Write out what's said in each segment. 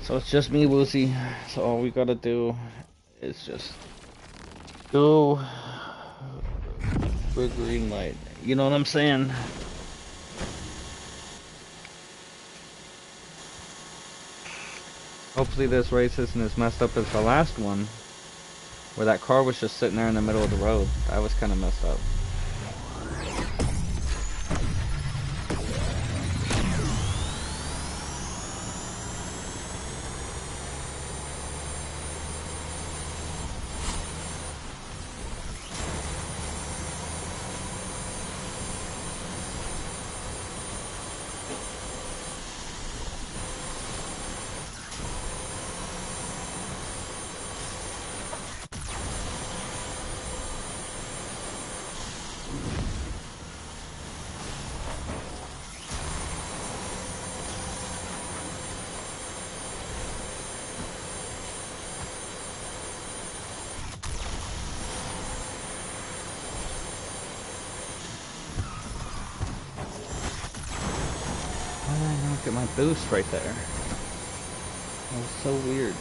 So it's just me, Woozy. So all we gotta do is just go for green light. You know what I'm saying? Hopefully this race isn't as messed up as the last one, where that car was just sitting there in the middle of the road. That was kind of messed up. Why did I not get my boost right there? That was so weird.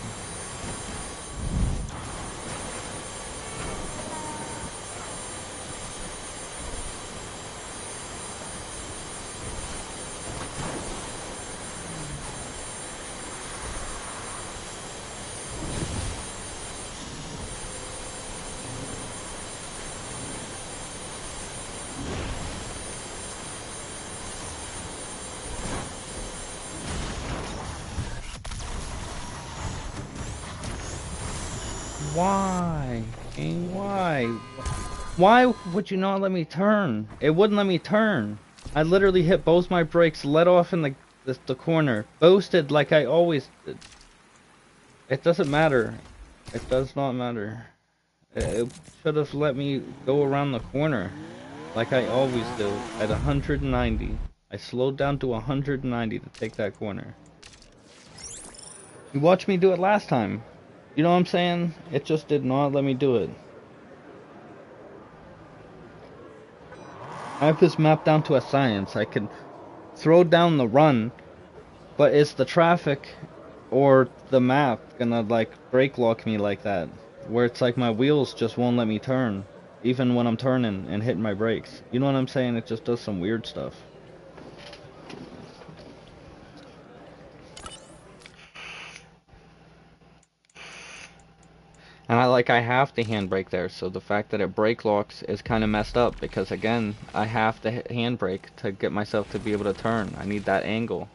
Why? Why? Why would you not let me turn? It wouldn't let me turn. I literally hit both my brakes, let off in the corner, boosted like I always did. It doesn't matter. It does not matter. It should have let me go around the corner, like I always do, at 190. I slowed down to 190 to take that corner. You watched me do it last time. You know what I'm saying? It just did not let me do it. I have this map down to a science. I can throw down the run, but is the traffic or the map gonna like brake lock me like that? Where it's like my wheels just won't let me turn, even when I'm turning and hitting my brakes. You know what I'm saying? It just does some weird stuff. And I have to handbrake there, so the fact that it brake locks is kind of messed up because again, I have to handbrake to get myself to be able to turn. I need that angle.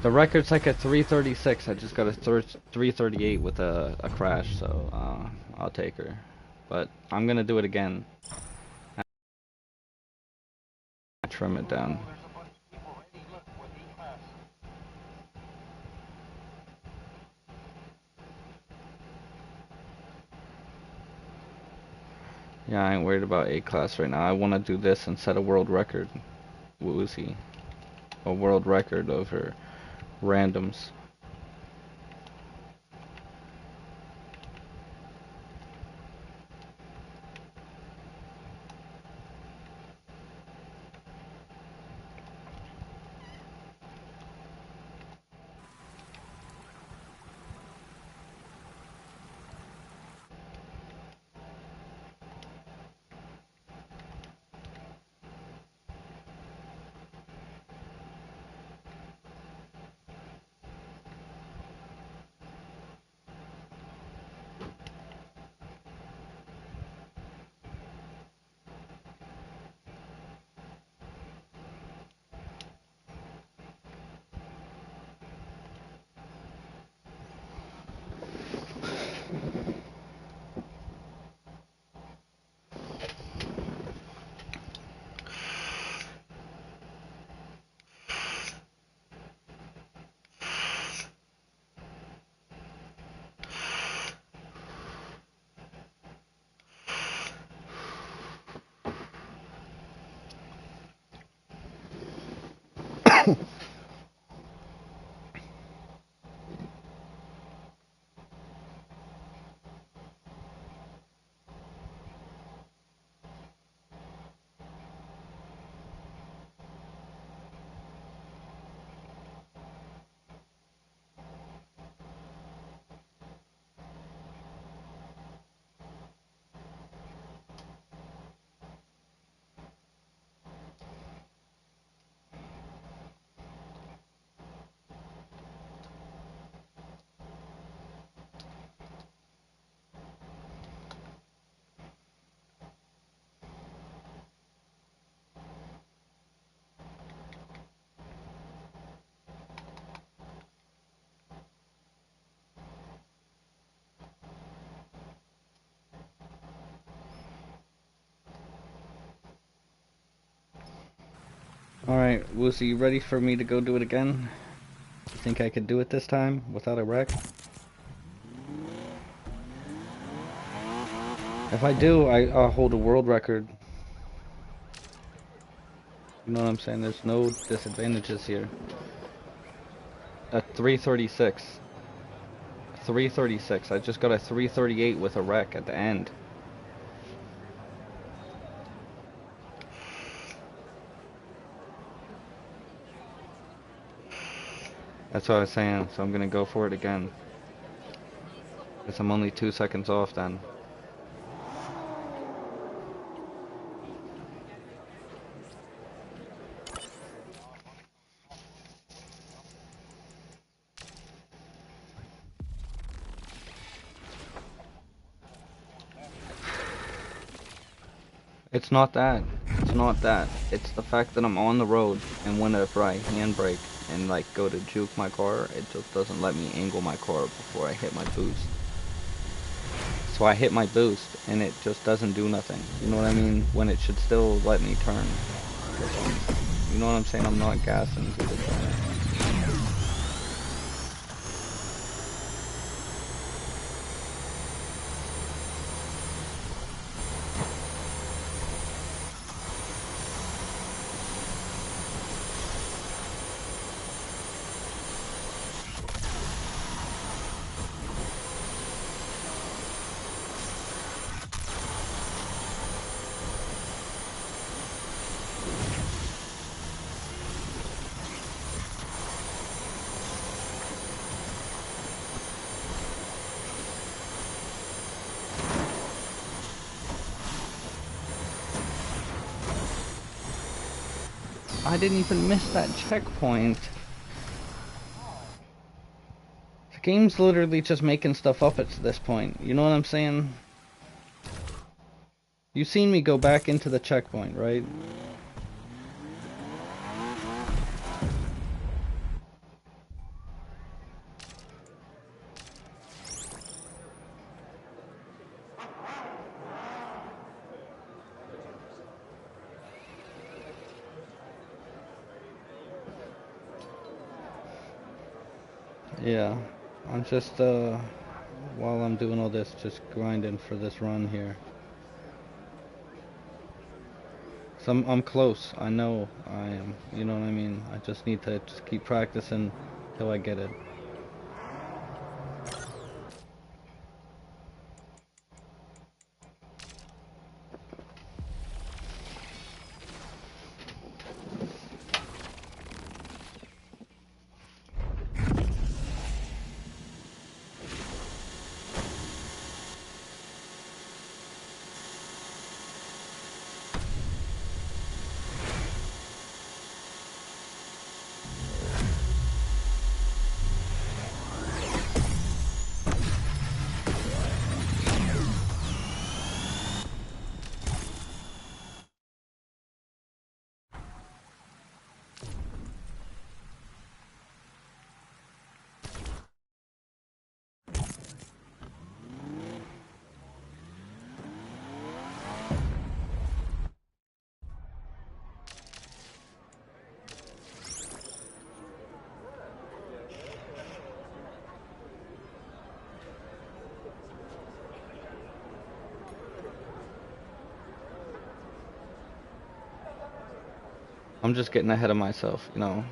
The record's like a 336. I just got a 338 with a crash, so I'll take her. But I'm gonna do it again. I trim it down. Yeah, I ain't worried about A class right now. I want to do this and set a world record. Woozy. A world record over randoms. Alright, Woozy, you ready for me to go do it again? You think I could do it this time without a wreck? If I do, I'll hold a world record. You know what I'm saying? There's no disadvantages here. A 336. 336. I just got a 338 with a wreck at the end. That's what I was saying, so I'm gonna go for it again. Guess I'm only 2 seconds off then. It's not that. It's not that. It's the fact that I'm on the road, and whenever I handbrake and like go to juke my car, it just doesn't let me angle my car before I hit my boost. So I hit my boost, and it just doesn't do nothing. You know what I mean? When it should still let me turn. You know what I'm saying? I'm not gassing to the turn. I didn't even miss that checkpoint. The game's literally just making stuff up at this point. You know what I'm saying? You've seen me go back into the checkpoint, right? Yeah, I'm just while I'm doing all this, just grinding for this run here. So I'm close. I know I am. You know what I mean? I just need to just keep practicing till I get it. I'm just getting ahead of myself, you know.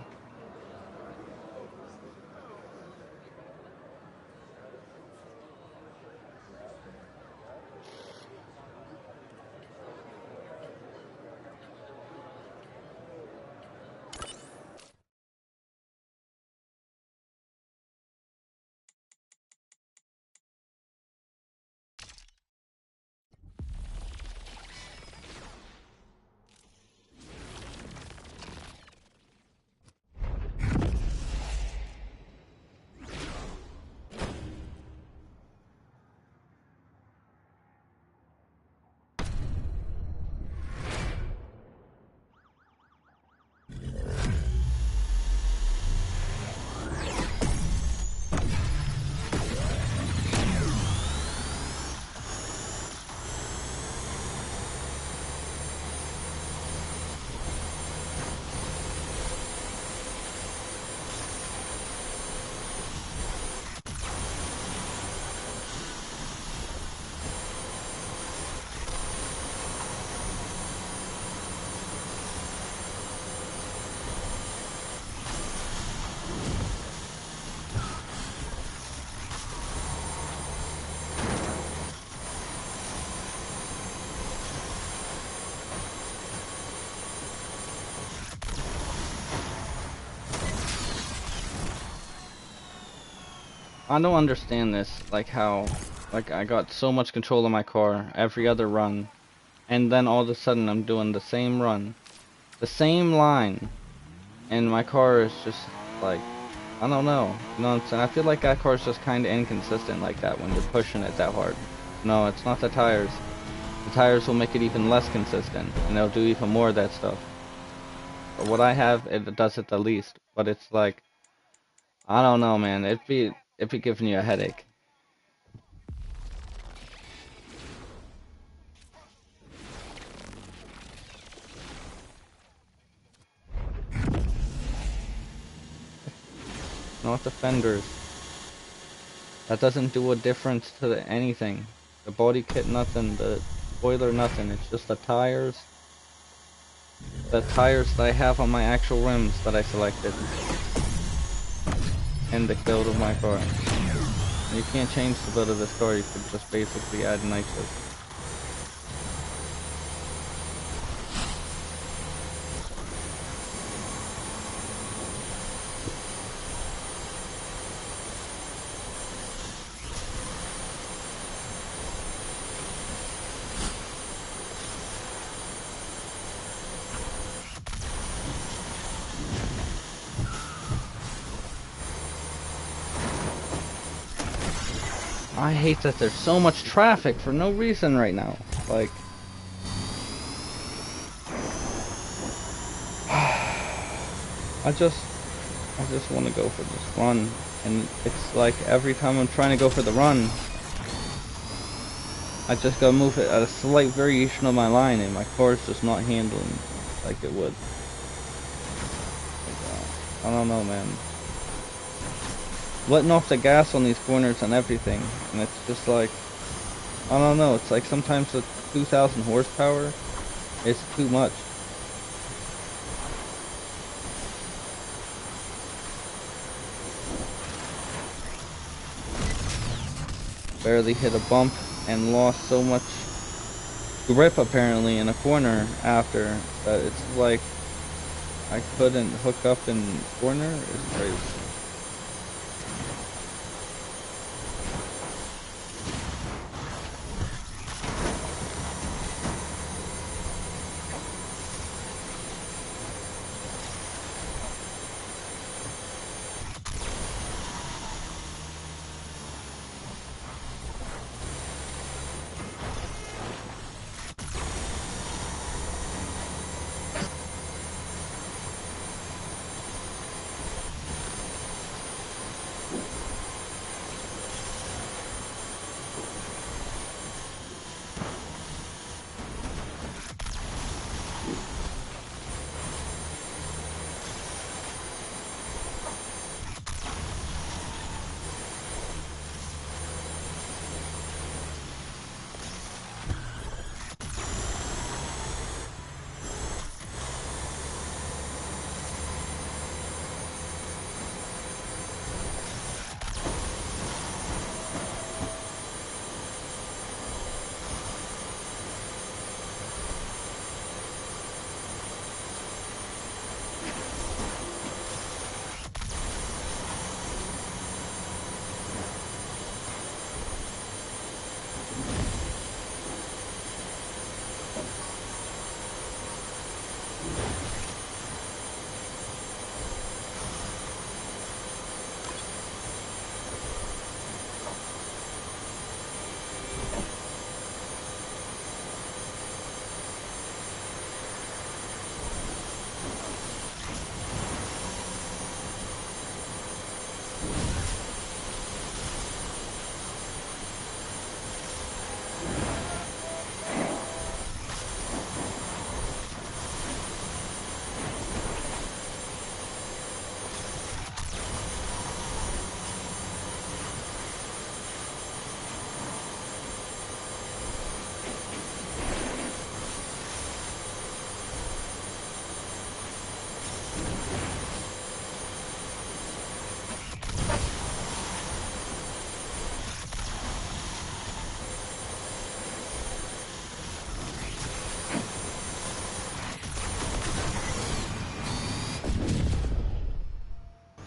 I don't understand this, like how, like I got so much control of my car every other run, and then all of a sudden I'm doing the same run, the same line, and my car is just like, I don't know, you know what I'm saying? I feel like that car is just kind of inconsistent like that when you're pushing it that hard. No, it's not the tires. The tires will make it even less consistent, and they'll do even more of that stuff. But what I have, it does it the least. But it's like, I don't know, man. It'd be giving you a headache. Not the fenders. That doesn't do a difference to anything. The body kit, nothing. The spoiler, nothing. It's just the tires. The tires that I have on my actual rims that I selected. And the build of my car. You can't change the build of this car. You could just basically add nitrous. I hate that there's so much traffic for no reason right now. Like, I just want to go for this run, and it's like every time I'm trying to go for the run, I just gotta move it at a slight variation of my line, and my car's just not handling like it would. Like, I don't know, man. letting off the gas on these corners and everything, and it's just like, I don't know, it's like sometimes the 2,000 horsepower is too much. Barely hit a bump and lost so much grip apparently in a corner after that. It's like I couldn't hook up in corner. It's crazy.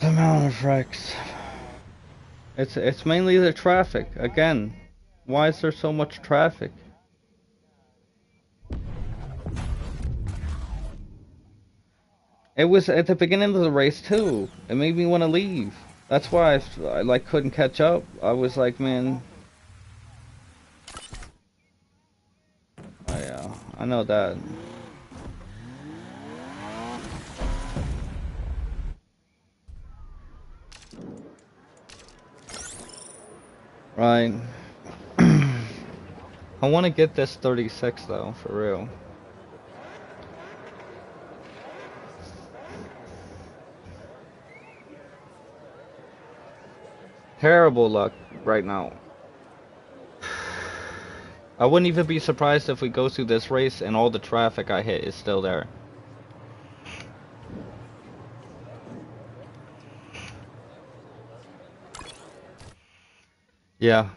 The amount of wrecks. It's mainly the traffic. Again, why is there so much traffic? It was at the beginning of the race too. It made me want to leave. That's why I like couldn't catch up. I was like, man. Oh yeah, I know that. Right. I want to get this 36 though, for real. Terrible luck right now. I wouldn't even be surprised if we go through this race and all the traffic I hit is still there. Yeah.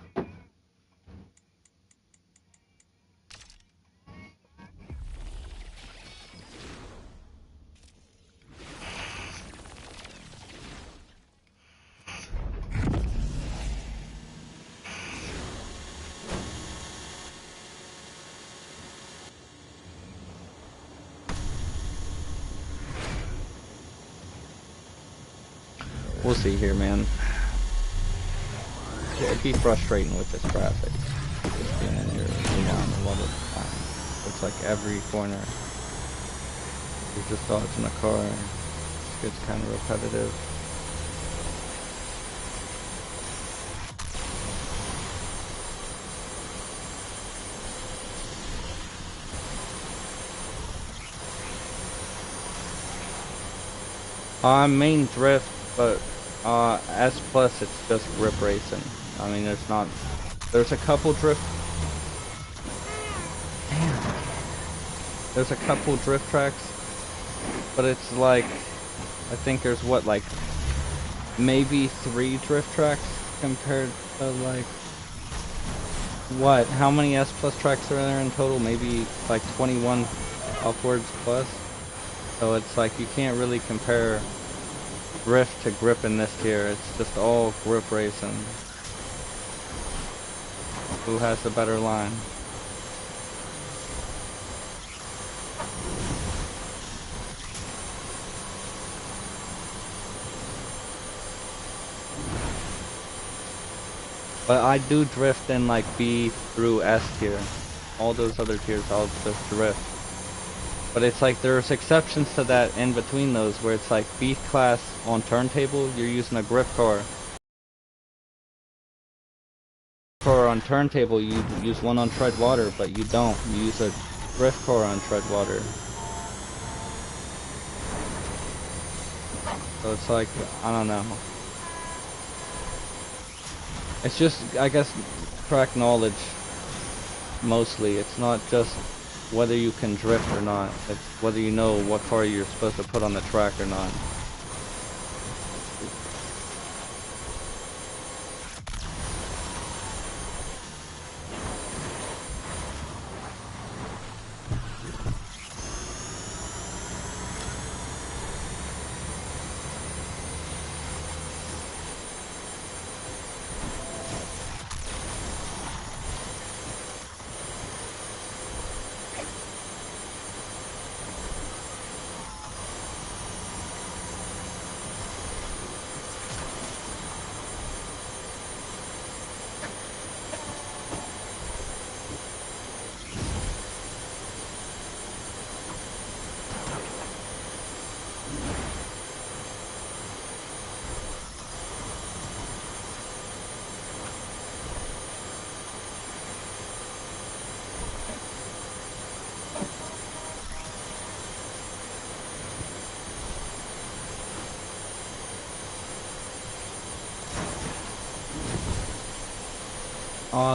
We'll see here, man. It'd be frustrating with this traffic. Just being in here, you know, a lot of the time. It's like every corner. You're just dodging a car. It gets kind of repetitive. Main drift, but S plus, it's just grip racing. I mean, there's a couple drift, there's a couple drift tracks, but it's like, I think there's what, like, maybe 3 drift tracks compared to like, what, how many S plus tracks are there in total? Maybe like 21 upwards plus. So it's like, you can't really compare drift to grip in this tier. It's just all grip racing. Who has the better line? But I do drift in like B through S tier. All those other tiers I'll just drift. But it's like there's exceptions to that in between those where it's like B class on turntable, you're using a grip car. Car on turntable, you use one on tread water, but you don't. You use a drift car on tread water. So it's like, I don't know. It's just, I guess, track knowledge, mostly. It's not just whether you can drift or not. It's whether you know what car you're supposed to put on the track or not.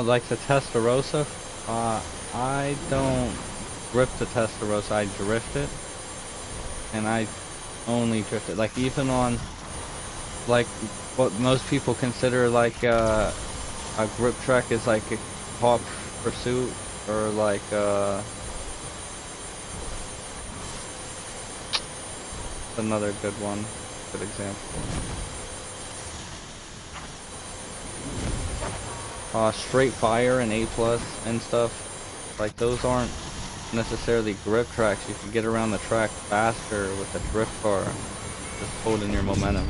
Like the Testarossa, I don't grip the Testarossa, I drift it. And I only drift it. Like even on, like, what most people consider like a grip track is like a Hawk Pursuit, or like another good one, good example. Straight Fire and A plus and stuff, like those aren't necessarily grip tracks. You can get around the track faster with a drift car, just holding your momentum.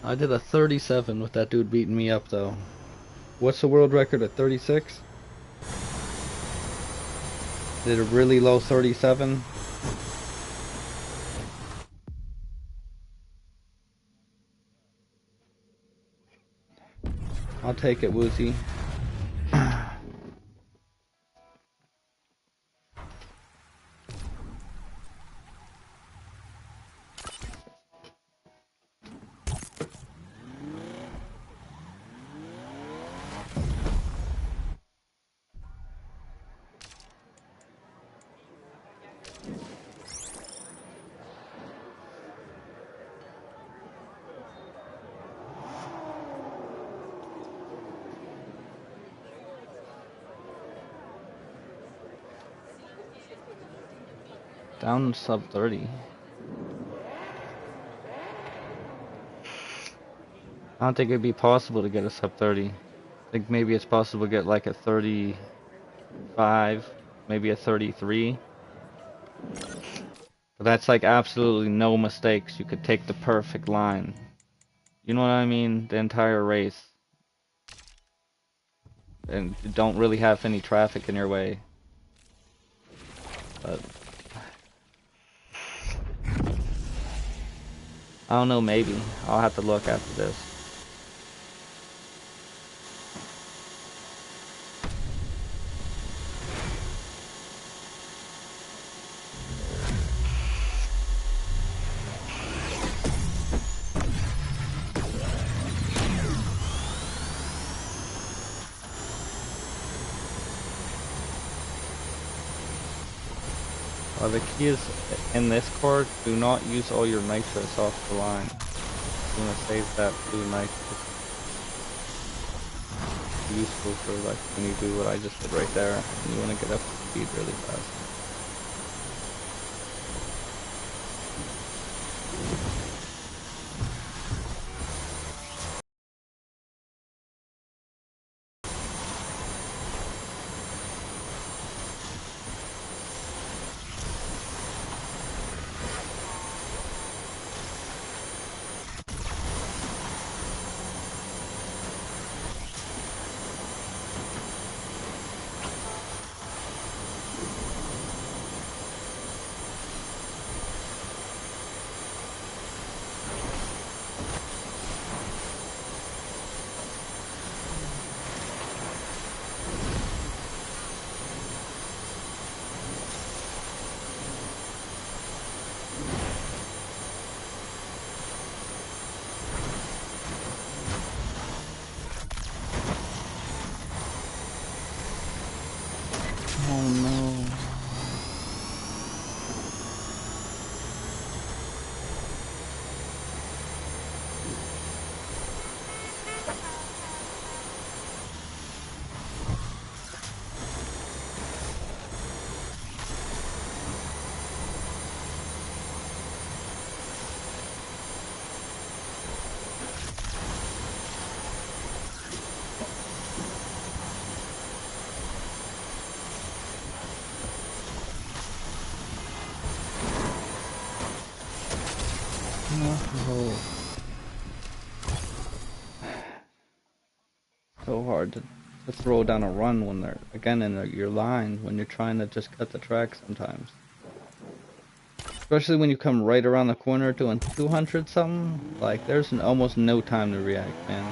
I did a 37 with that dude beating me up though. What's the world record at 36? Did a really low 37. I'll take it, Woozy. Down sub 30. I don't think it'd be possible to get a sub 30. I think maybe it's possible to get like a 35, maybe a 33. But that's like absolutely no mistakes. You could take the perfect line. You know what I mean? The entire race. And you don't really have any traffic in your way. But I don't know, maybe. I'll have to look after this. The key is in this car, do not use all your nitrous off the line. You want to save that blue nitrous. Useful for like when you do what I just did right there, and you want to get up to speed really fast. Oh no. No. So hard to throw down a run when they're again in your line when you're trying to just cut the track sometimes. Especially when you come right around the corner doing 200 something, like there's almost no time to react, man.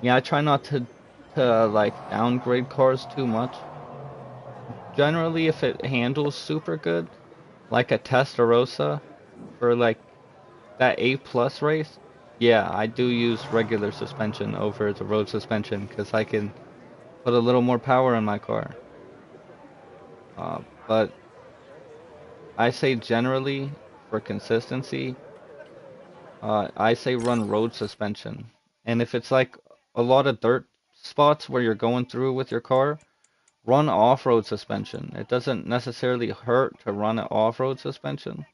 Yeah, I try not to like downgrade cars too much. Generally, if it handles super good, like a Testarossa for like that A plus race, yeah, I do use regular suspension over the road suspension because I can put a little more power in my car. But I say generally for consistency, I say run road suspension. And if it's like a lot of dirt spots where you're going through with your car, run off-road suspension. It doesn't necessarily hurt to run an off-road suspension.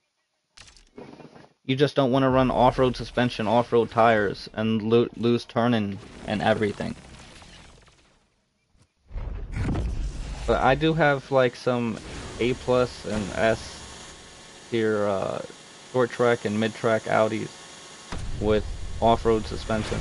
You just don't want to run off-road suspension, off-road tires, and lose turning and everything. But I do have like some A plus and S tier short track and mid track Audis with off-road suspension.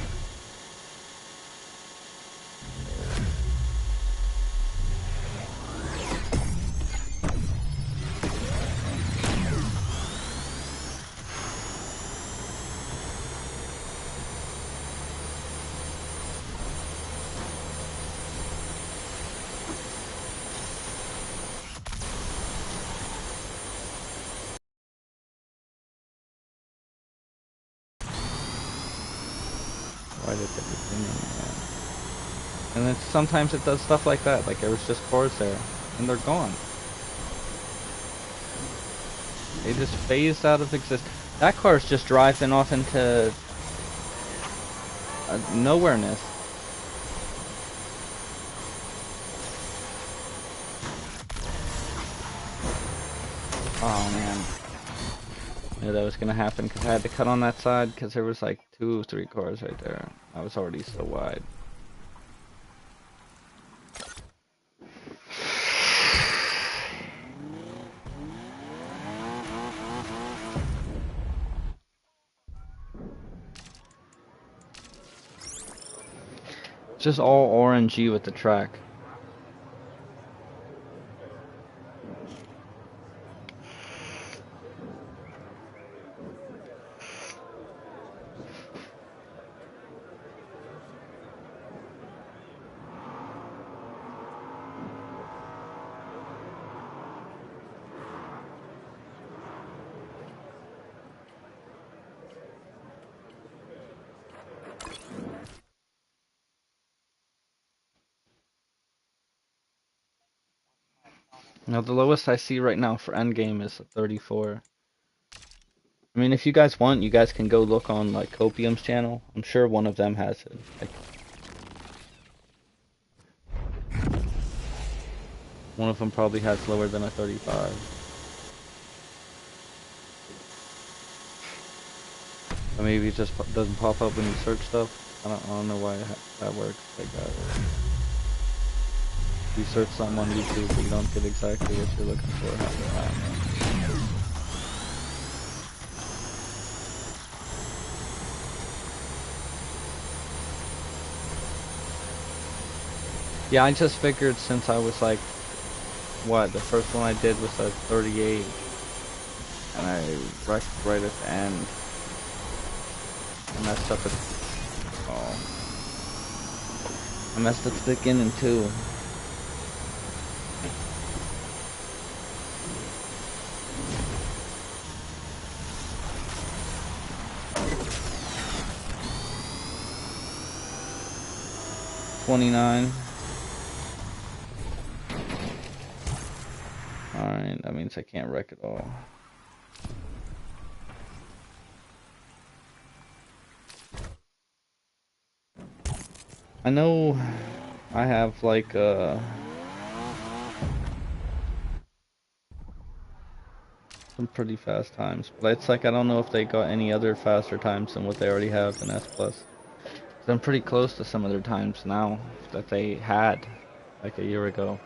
Why did they begin that? And then sometimes it does stuff like that, like there was just cars there, and they're gone. They just phased out of existence. That car's just driving off into nowhereness. Oh man. I knew that was gonna happen because I had to cut on that side because there was like 2 or 3 cars right there. I was already so wide. It's just all orangey with the track. Now the lowest I see right now for endgame is a 34. I mean, if you guys want, you guys can go look on like Copium's channel. I'm sure one of them has it. Like, one of them probably has lower than a 35. Or maybe it just doesn't pop up when you search stuff. I don't know why that works like that. You search something on YouTube, but you don't get exactly what you're looking for half the time. Yeah, I just figured since I was like, what, the first one I did was a 38, and I wrecked right at the end. I messed up at, oh, I messed up the beginning too. $29. Alright, that means I can't wreck it all. I know I have like some pretty fast times, but it's like I don't know if they got any other faster times than what they already have in S Plus. I'm pretty close to some of their times now that they had like a year ago.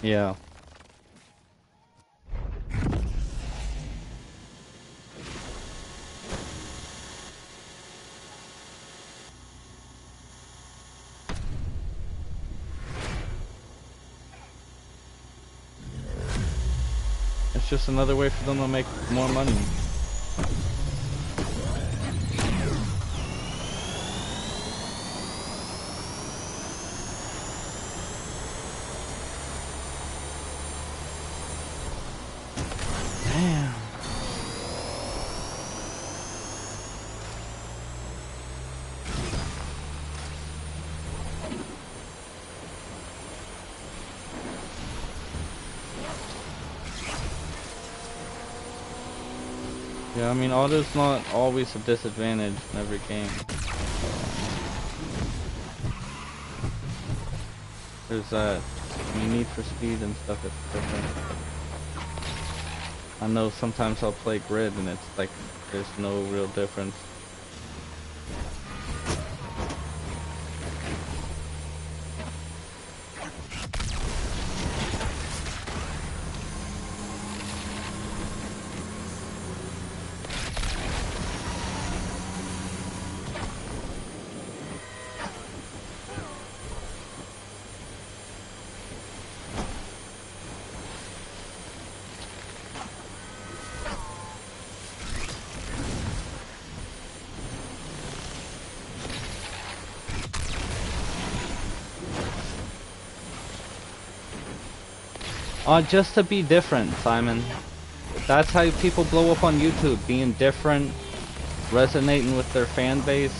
Yeah. It's just another way for them to make more money. Damn. Yeah, I mean, auto's not always a disadvantage in every game. There's that. I mean, Need for Speed and stuff, it's different. I know sometimes I'll play Grid and it's like, there's no real difference. Just to be different, Simon. That's how people blow up on YouTube, being different, resonating with their fan base,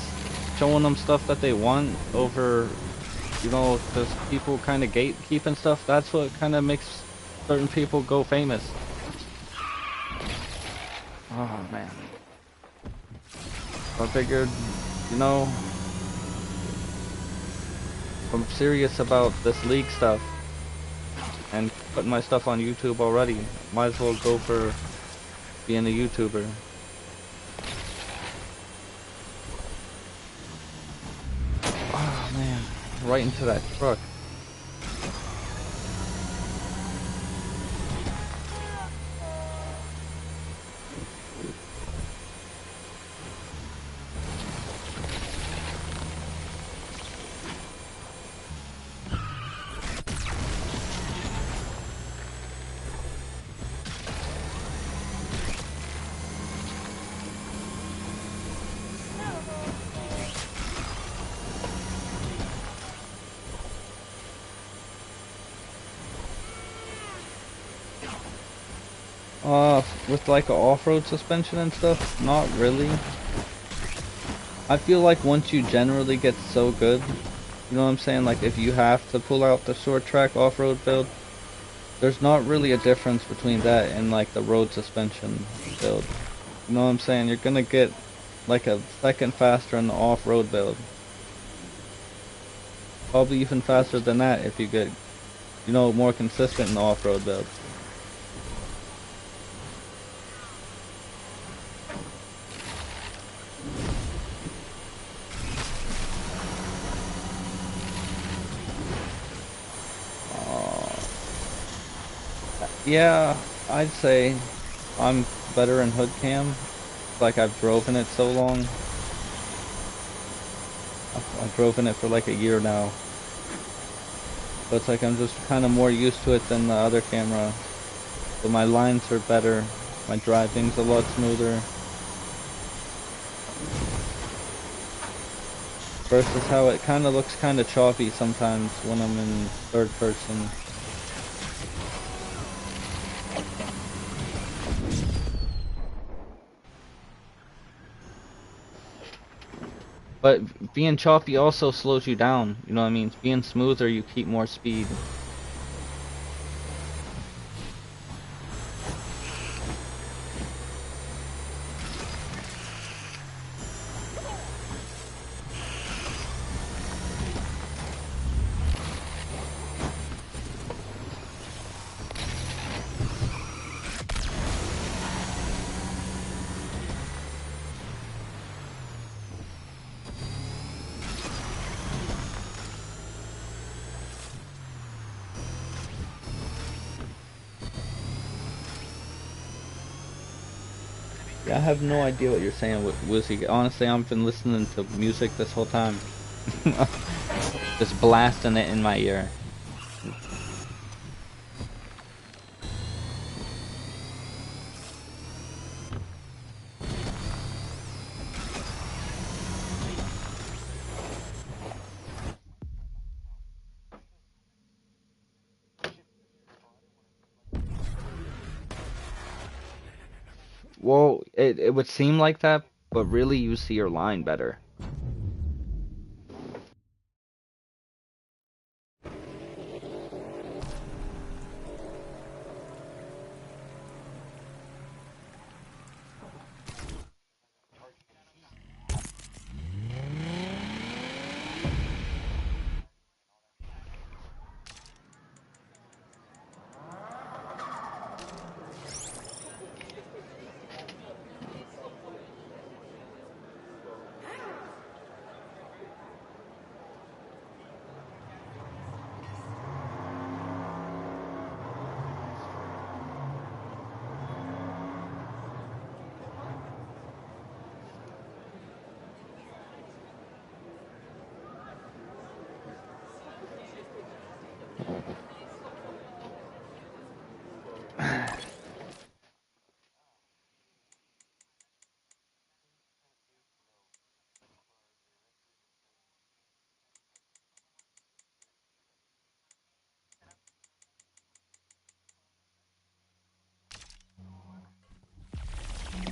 showing them stuff that they want over, you know, because people kind of gatekeep and stuff. That's what kind of makes certain people go famous. Oh, man. I figured, you know, if I'm serious about this league stuff and putting my stuff on YouTube already, might as well go for being a YouTuber. Oh man, right into that truck. With like a off-road suspension and stuff, not really. I feel like once you generally get so good, you know what I'm saying? Like if you have to pull out the short track off-road build, there's not really a difference between that and like the road suspension build. You know what I'm saying? You're gonna get like a second faster in the off-road build. Probably even faster than that if you get, you know, more consistent in the off-road build. Yeah, I'd say I'm better in hood cam. Like I've drove in it so long. I've drove in it for like a year now. So it's like I'm just kind of more used to it than the other camera. So my lines are better. My driving's a lot smoother. Versus how it kind of looks kind of choppy sometimes when I'm in third person. But being choppy also slows you down, you know what I mean? Being smoother, you keep more speed. Yeah, I have no idea what you're saying, Wizzy. Honestly, I've been listening to music this whole time. Just blasting it in my ear. Well, it would seem like that, but really you see your line better.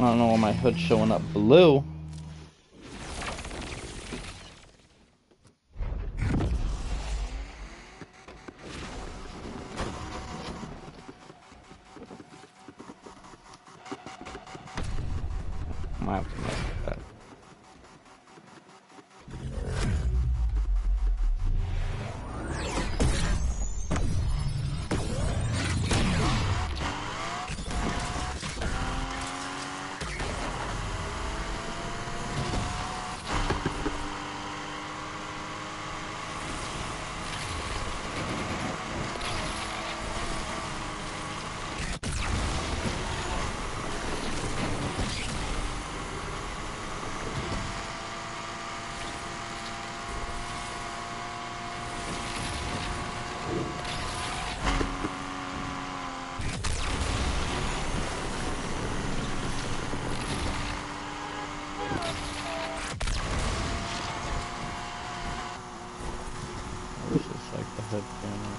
I don't know why my hood's showing up blue. I might have to mess with that. It's just like the hood camera.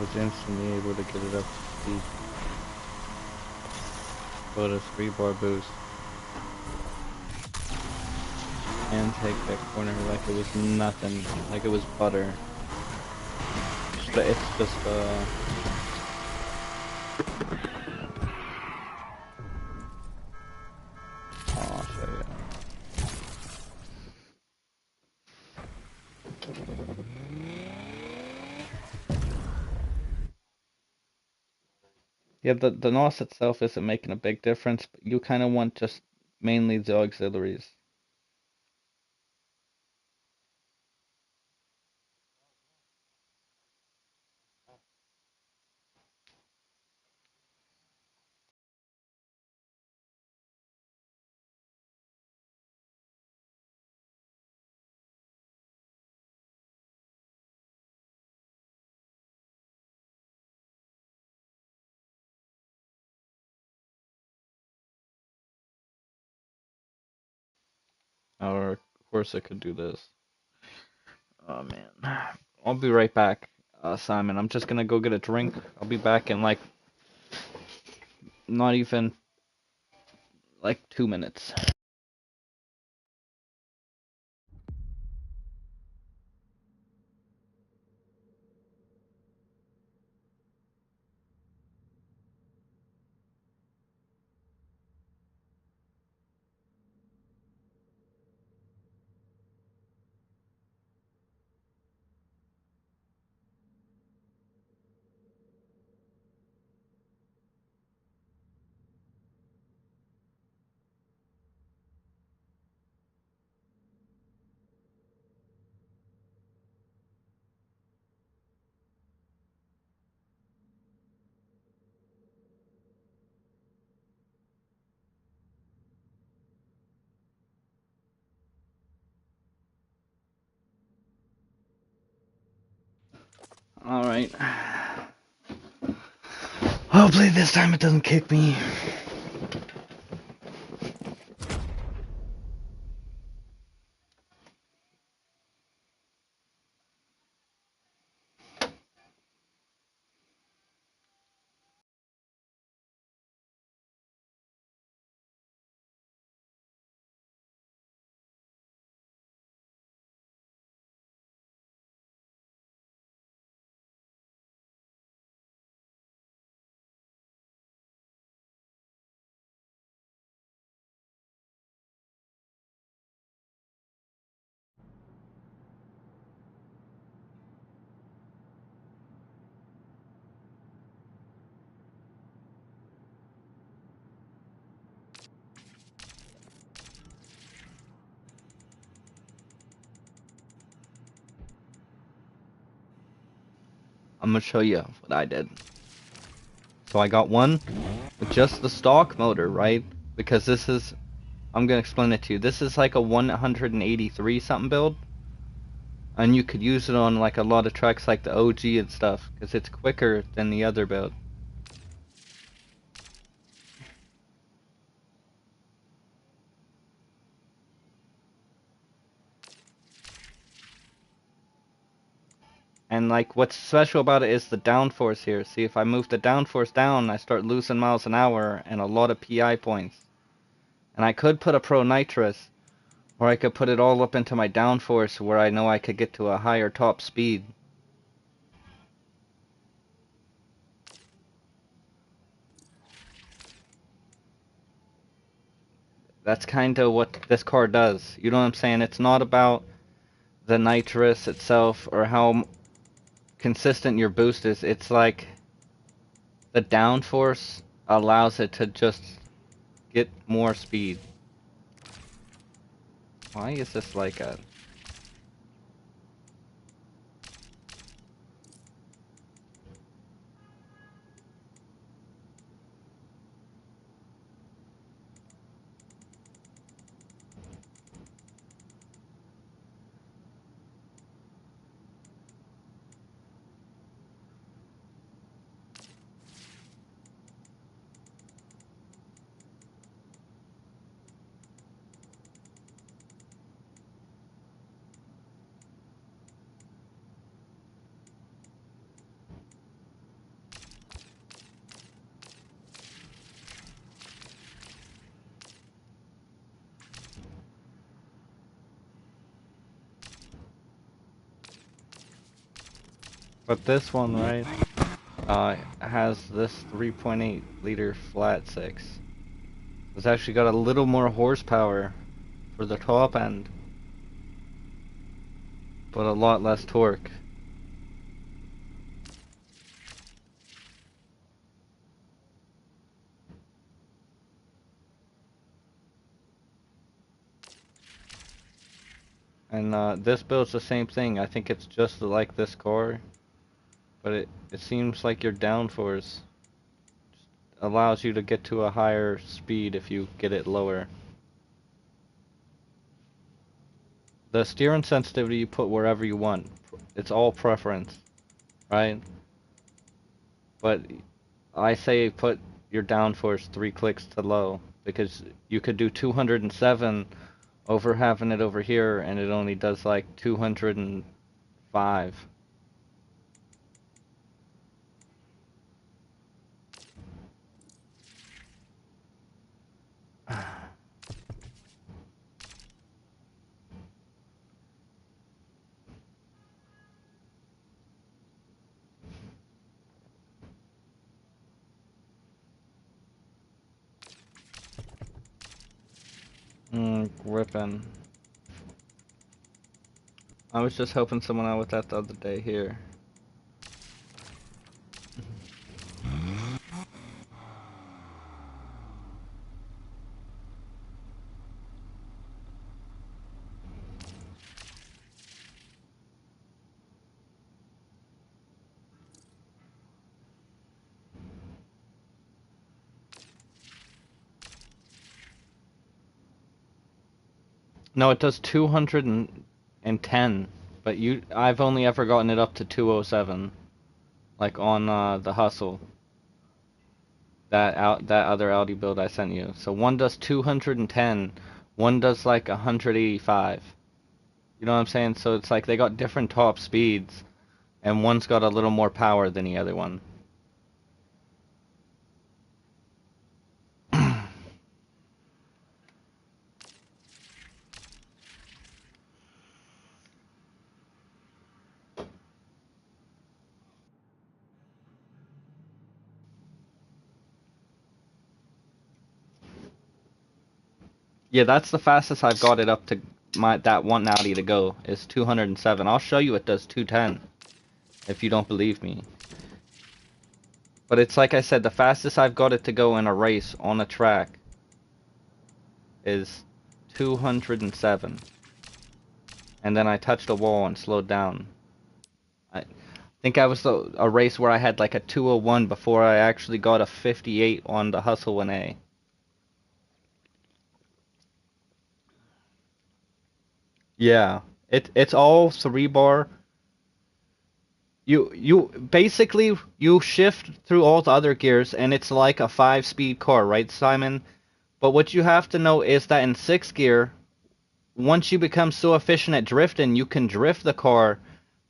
was instantly able to get it up to speed. Put a 3-bar boost. And take that corner like it was nothing, like it was butter. But it's just I'll show you. Yeah, the NOS itself isn't making a big difference, but you kind of want just mainly the auxiliaries. Or, of course, I could do this. Oh, man. I'll be right back, Simon. I'm just gonna go get a drink. I'll be back in, like, not even, like, 2 minutes. Alright. Hopefully this time it doesn't kick me. I'm gonna show you what I did. So I got one with just the stock motor, right? Because this is, I'm gonna explain it to you. This is like a 183 something build, and you could use it on like a lot of trucks like the OG and stuff, because it's quicker than the other build. And like what's special about it is the downforce here. See, if I move the downforce down, I start losing miles an hour and a lot of PI points. And I could put a pro nitrous, or I could put it all up into my downforce where I know I could get to a higher top speed. That's kind of what this car does. You know what I'm saying? It's not about the nitrous itself or how consistent your boost is. It's like the downforce allows it to just get more speed. Why is this like a... But this one, right, has this 3.8 liter flat six. It's actually got a little more horsepower for the top end, but a lot less torque. And this build's the same thing. I think it's just like this car, but it seems like your downforce allows you to get to a higher speed if you get it lower. The steering sensitivity you put wherever you want. It's all preference, right? But I say put your downforce 3 clicks to low because you could do 207 over having it over here and it only does like 205. Gripping. I was just helping someone out with that the other day here. No, it does 210, but I've only ever gotten it up to 207, like on the Hustle, that other Audi build I sent you. So one does 210, one does like 185. You know what I'm saying? So it's like they got different top speeds, and one's got a little more power than the other one. Yeah, that's the fastest I've got it up to that one Audi to go is 207. I'll show you it does 210 if you don't believe me. But it's like I said, the fastest I've got it to go in a race on a track is 207. And then I touched a wall and slowed down. I think I was a race where I had like a 201 before I actually got a 58 on the Hustle 1A. Yeah, it's all 3 bar. You basically you shift through all the other gears and it's like a 5-speed car, right, Simon? But what you have to know is that in 6th gear, once you become so efficient at drifting, you can drift the car,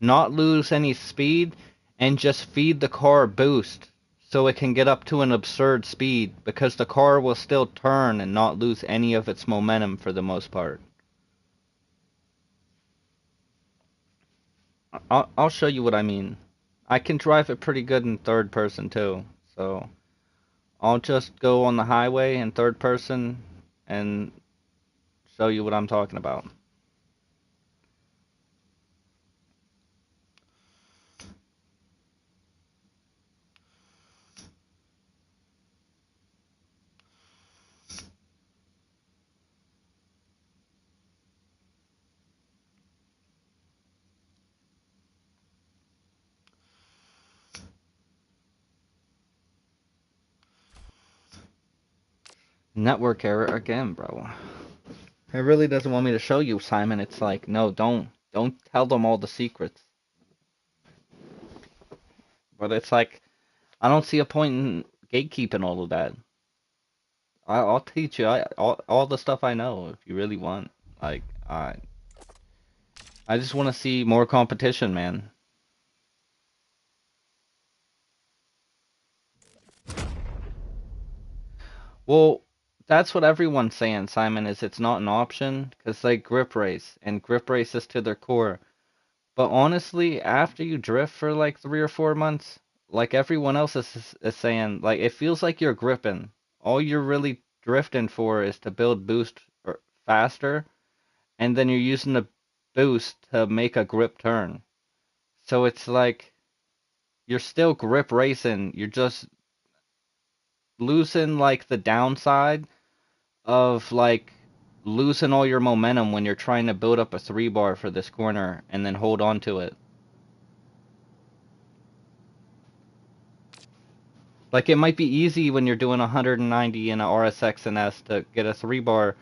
not lose any speed, and just feed the car a boost so it can get up to an absurd speed because the car will still turn and not lose any of its momentum for the most part. I'll show you what I mean. I can drive it pretty good in third person too, so I'll just go on the highway in third person and show you what I'm talking about. Network error again, bro. It really doesn't want me to show you, Simon. It's like, no, don't tell them all the secrets. But it's like, I don't see a point in gatekeeping all of that. I'll teach you all the stuff I know if you really want. Like, I just want to see more competition, man. Well, that's what everyone's saying, Simon, is it's not an option because they grip race and grip race is to their core. But honestly, after you drift for like 3 or 4 months, like everyone else is saying, like it feels like you're gripping. All you're really drifting for is to build boost faster, and then you're using the boost to make a grip turn. So it's like you're still grip racing. You're just losing like the downside of like losing all your momentum when you're trying to build up a 3 bar for this corner and then hold on to it. Like it might be easy when you're doing 190 in a RSX and S to get a 3 bar,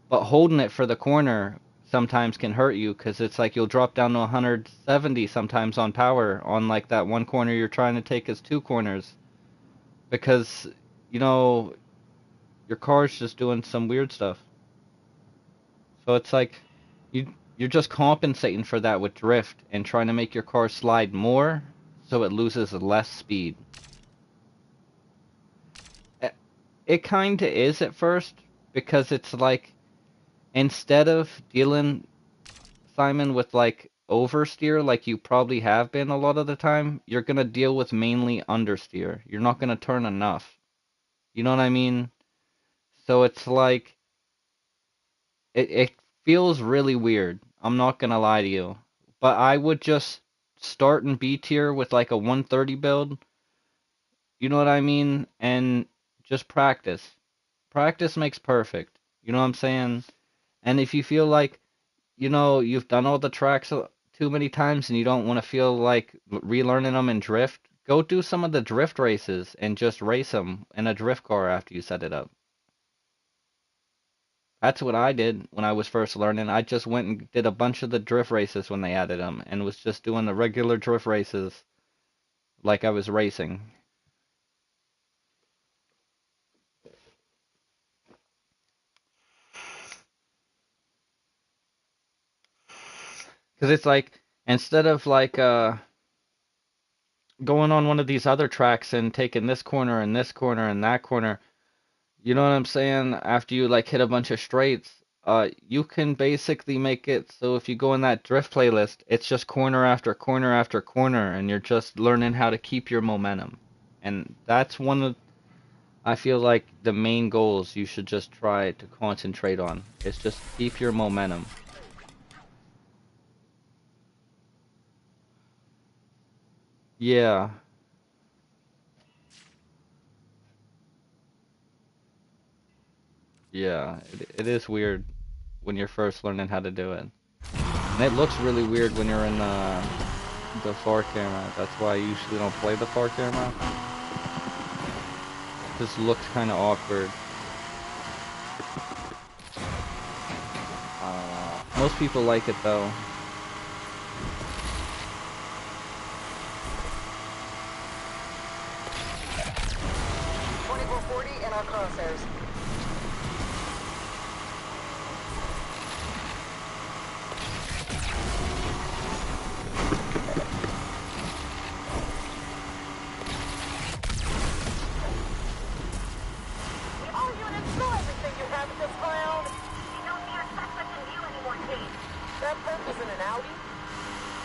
but holding it for the corner sometimes can hurt you because it's like you'll drop down to 170 sometimes on power on like that one corner you're trying to take as 2 corners because you know your car's just doing some weird stuff. So it's like you're just compensating for that with drift and trying to make your car slide more so it loses less speed. It kind of is at first because it's like instead of dealing, Simon, with like oversteer like you probably have been a lot of the time, you're gonna deal with mainly understeer. You're not gonna turn enough. You know what I mean? So it's like it feels really weird. I'm not gonna lie to you. But I would just start in B tier with like a 130 build. You know what I mean? And just practice. Practice makes perfect. You know what I'm saying? And if you feel like you've done all the tracks too many times and you don't want to feel like relearning them in drift, go do some of the drift races and just race them in a drift car after you set it up. That's what I did when I was first learning. I just went and did a bunch of the drift races when they added them and was just doing the regular drift races like I was racing. Because it's like, instead of like going on one of these other tracks and taking this corner and this corner and that corner, you know what I'm saying? After you like hit a bunch of straights, you can basically make it so if you go in that drift playlist, it's just corner after corner after corner, and you're just learning how to keep your momentum. And that's one of, I feel like, the main goals you should just try to concentrate on. It's just keep your momentum. Yeah, yeah, it is weird when you're first learning how to do it. And it looks really weird when you're in the far camera. That's why I usually don't play the far camera. Just looks kind of awkward. Most people like it though. 2440 in our crosshairs. All units, know everything you have at this ground. We don't see our suspect in view anymore, Chief. That perp is in an Audi?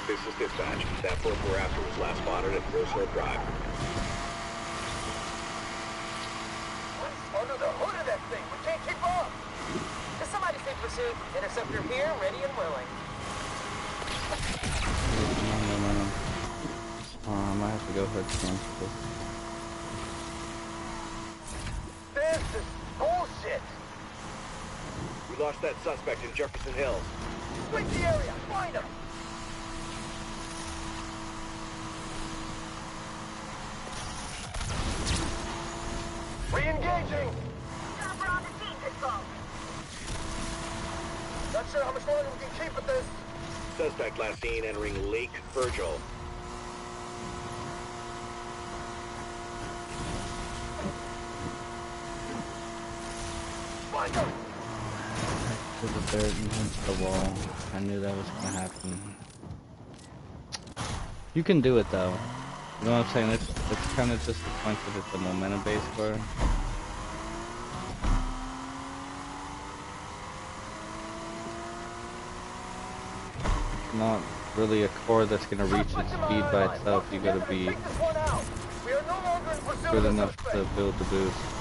This is dispatch. That perp we're after was last spotted at Roosevelt Drive. What's under the hood of that thing? We can't keep up. Does somebody say pursuit? Interceptor here, ready and willing. I might have to go ahead and cancel this. This is bullshit. We lost that suspect in Jefferson Hills. Sweep the area. Find him. Re-engaging. Chopper on the scene, Pitbull. Not sure how much longer we can keep at this. Suspect last seen entering Lake Virgil. Find him. To the dirt and hit the wall. I knew that was gonna happen. You can do it though. You know what I'm saying? It's kind of disappointing that it's a momentum based car. Not really a car that's gonna reach Put its them speed on by line. itself. Work You gotta together to be take this one out. We are no longer in pursuit good of the enough to suspect. build the boost.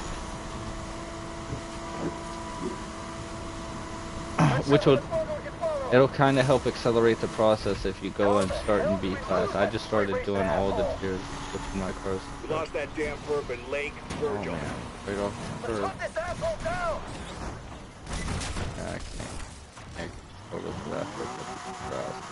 Not sure Which how will to follow if you follow. it'll kind of help accelerate the process if you go How and the start in hell do B we class. lose I that just straight started racing doing all the asshole? tiers, switching my cars We to lost that damn perp in Lake oh Virgil. man, right off the Let's curb. hunt this asshole down. Yeah, I can't go for that for fast.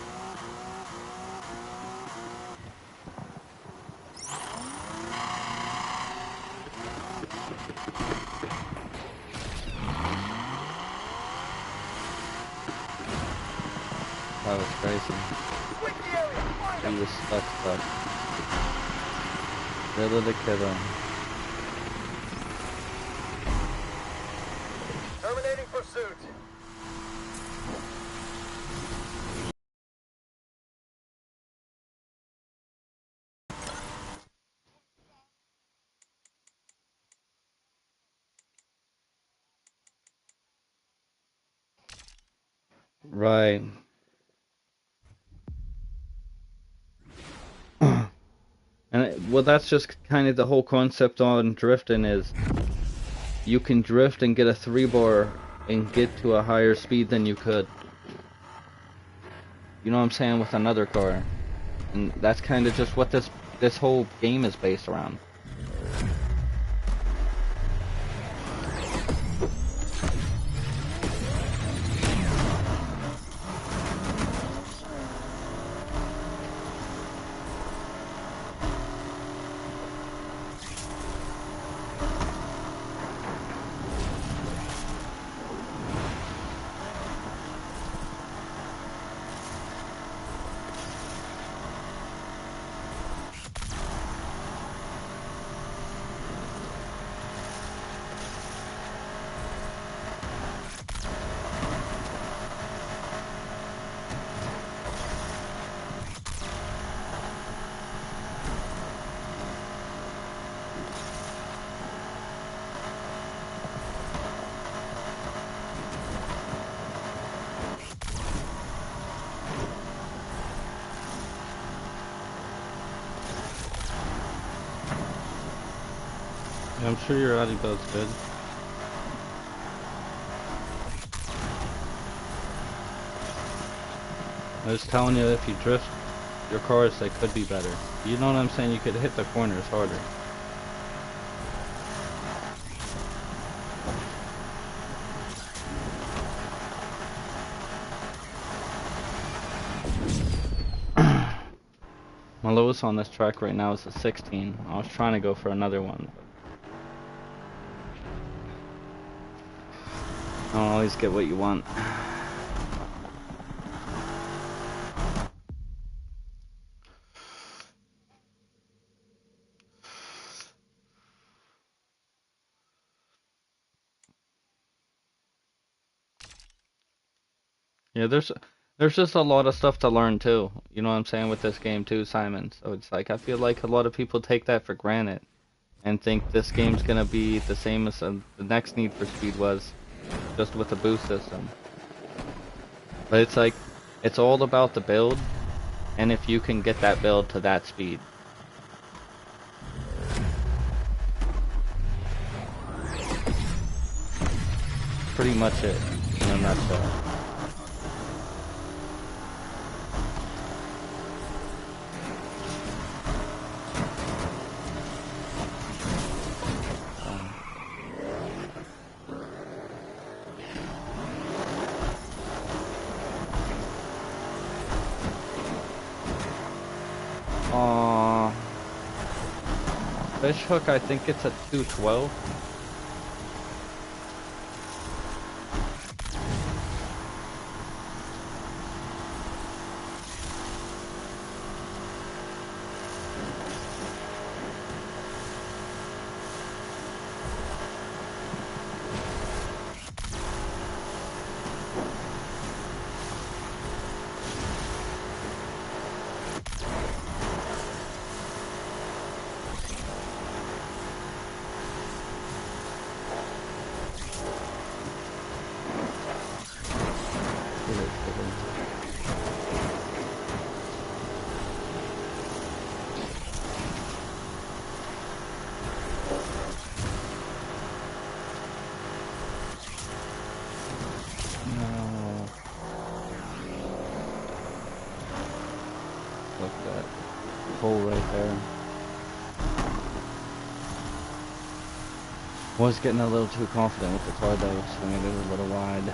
That was crazy. Sweep the area. Find He him. was stuck. Riddle the killer. Terminating pursuit. Right. Well, that's just kind of the whole concept on drifting is you can drift and get a 3 bar and get to a higher speed than you could. You know what I'm saying, with another car. And that's kind of just what this whole game is based around. Yeah, I'm sure your audio build's good. I was telling you, if you drift your cars, they could be better. You know what I'm saying? You could hit the corners harder. My lowest on this track right now is a 16. I was trying to go for another one, but I don't always get what you want. Yeah, there's just a lot of stuff to learn too. You know what I'm saying, with this game too, Simon. So it's like I feel like a lot of people take that for granted and think this game's gonna be the same as the next Need for Speed was, just with a boost system. But it's like it's all about the build, and if you can get that build to that speed. Pretty much it in a nutshell. Uh, Fish hook, I think it's a 212. hole right there. Was getting a little too confident with the car though, swinging it a little wide.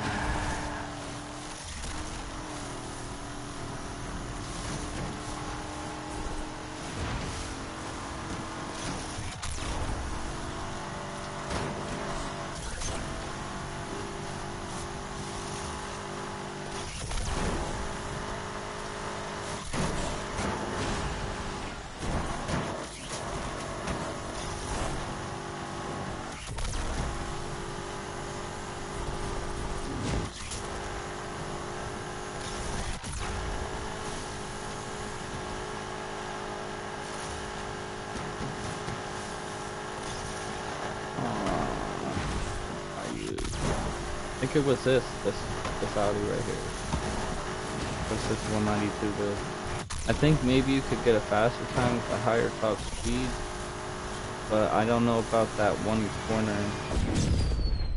I think it was this Audi right here. This is 192 build. I think maybe you could get a faster time with a higher top speed, but I don't know about that one corner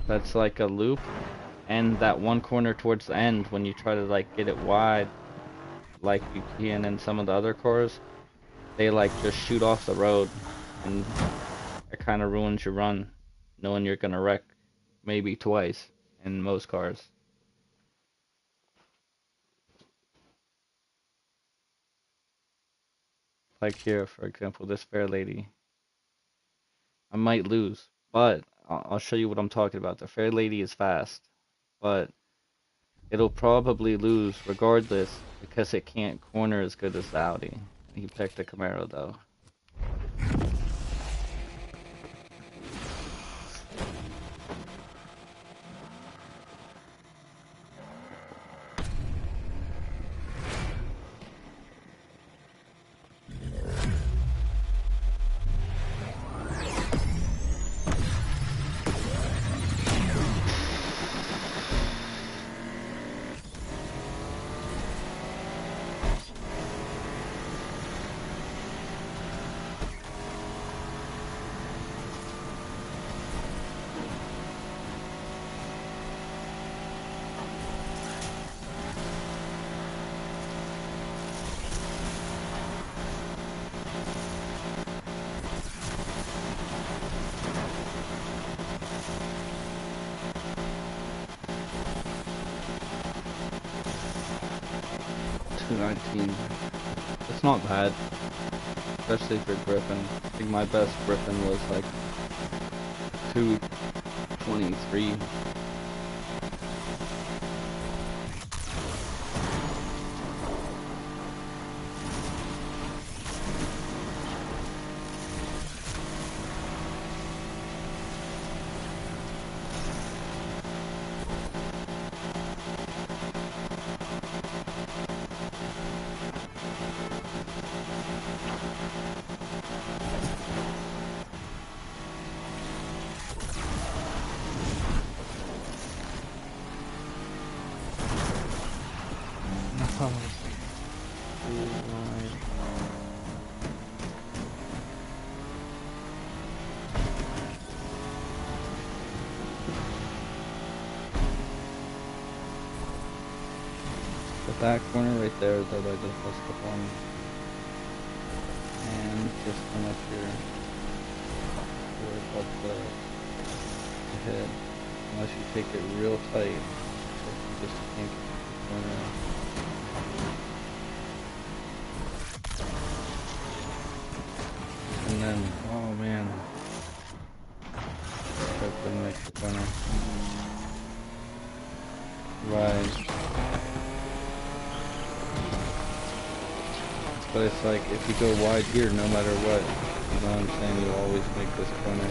that's like a loop, and that one corner towards the end when you try to like get it wide, like you can in some of the other cars, they like just shoot off the road, and it kind of ruins your run, knowing you're gonna wreck maybe twice in most cars. Like here, for example, this fair lady. I might lose, but I'll show you what I'm talking about. The fair lady is fast, but it'll probably lose regardless because it can't corner as good as the Audi. He picked the Camaro though. 219. It's not bad, especially for gripping. I think my best gripping was like 223. But that corner right there that I just bust up on, and just come up here towards up the head, unless you take it real tight, so you just can't get the corner. And then, oh man, I couldn't make the corner. Right. But it's like, if you go wide here, no matter what, you know what I'm saying, you'll always make this corner.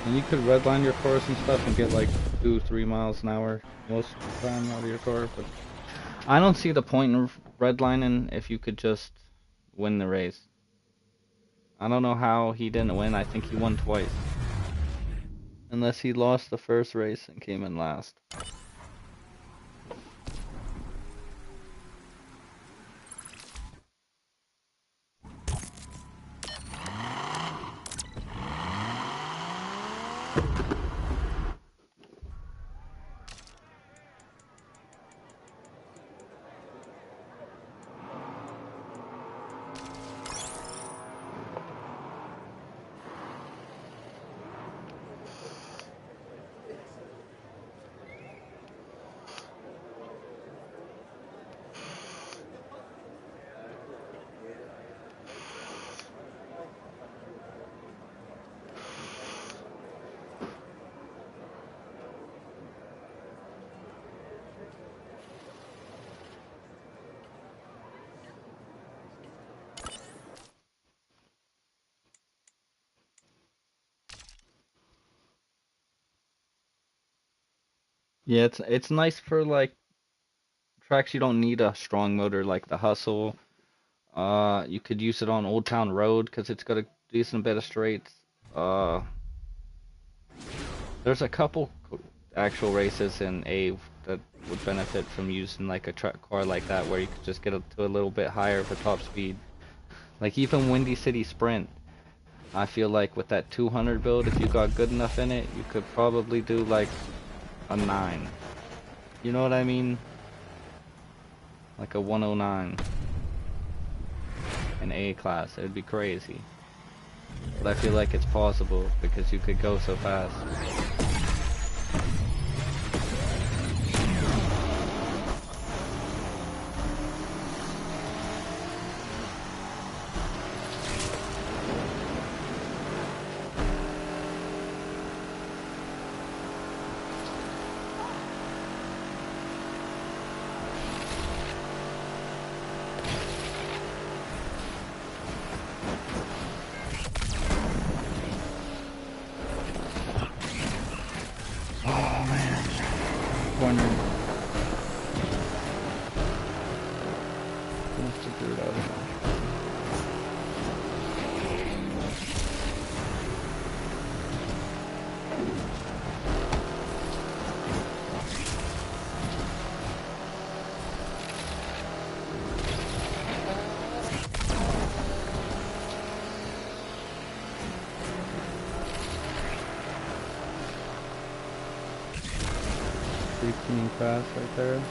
And you could redline your cars and stuff and get like 2-3 miles an hour most of the time out of your car, but I don't see the point in redlining if you could just win the race. I don't know how he didn't win. I think he won twice. Unless he lost the first race and came in last. Yeah, it's nice for like tracks you don't need a strong motor like the Hustle. You could use it on Old Town Road because it's got a decent bit of straights. Uh, there's a couple actual races in A that would benefit from using like a truck car like that where you could just get up to a little bit higher of a top speed. Like even Windy City Sprint, I feel like with that 200 build, if you got good enough in it, you could probably do like a 9. You know what I mean? Like a 109 in A class. It would be crazy. But I feel like it's possible because you could go so fast. Oh man, corner. Let's figure it out. 18 fast right there.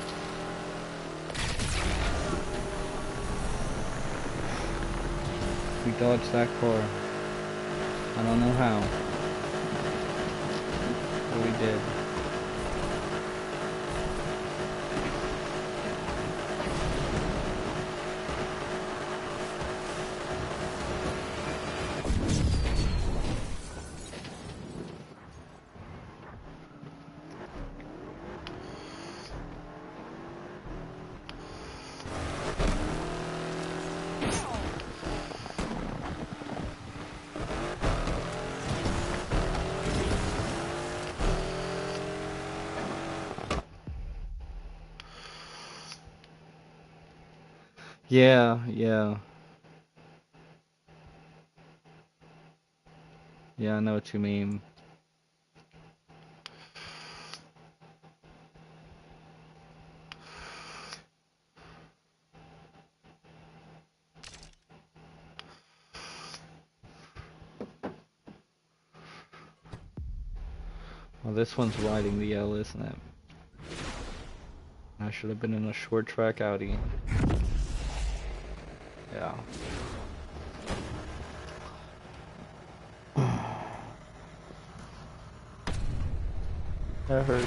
We dodged that car. I don't know how, but we did. Yeah, yeah. Yeah, I know what you mean. Well, this one's riding the L, isn't it? I should have been in a short track Audi. Yeah. That hurt.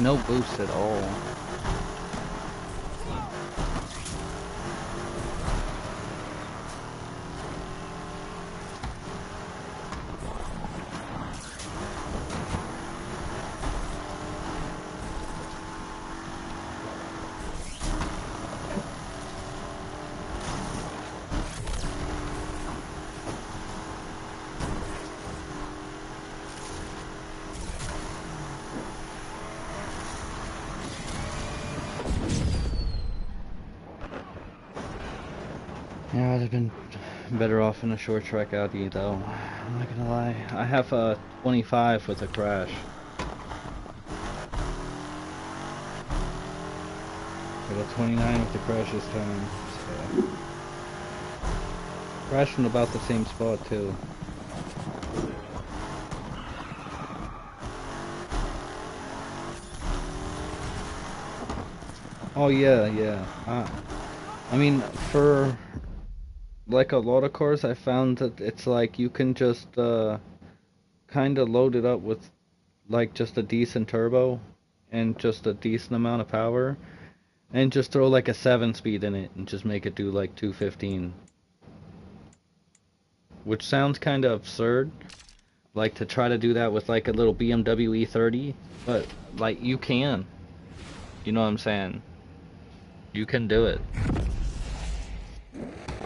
No boost at all. Yeah, I'd have been better off in a short trek Audi though. I'm not gonna lie. I have a 25 with a crash. I got a 29 with the crash this time. So. Crashed from about the same spot too. Oh yeah, yeah. I mean, for like a lot of cars, I found that it's like you can just kind of load it up with like just a decent turbo and just a decent amount of power, and just throw like a 7-speed in it and just make it do like 215. Which sounds kind of absurd, like to try to do that with like a little BMW E30, but like you can. You know what I'm saying? You can do it.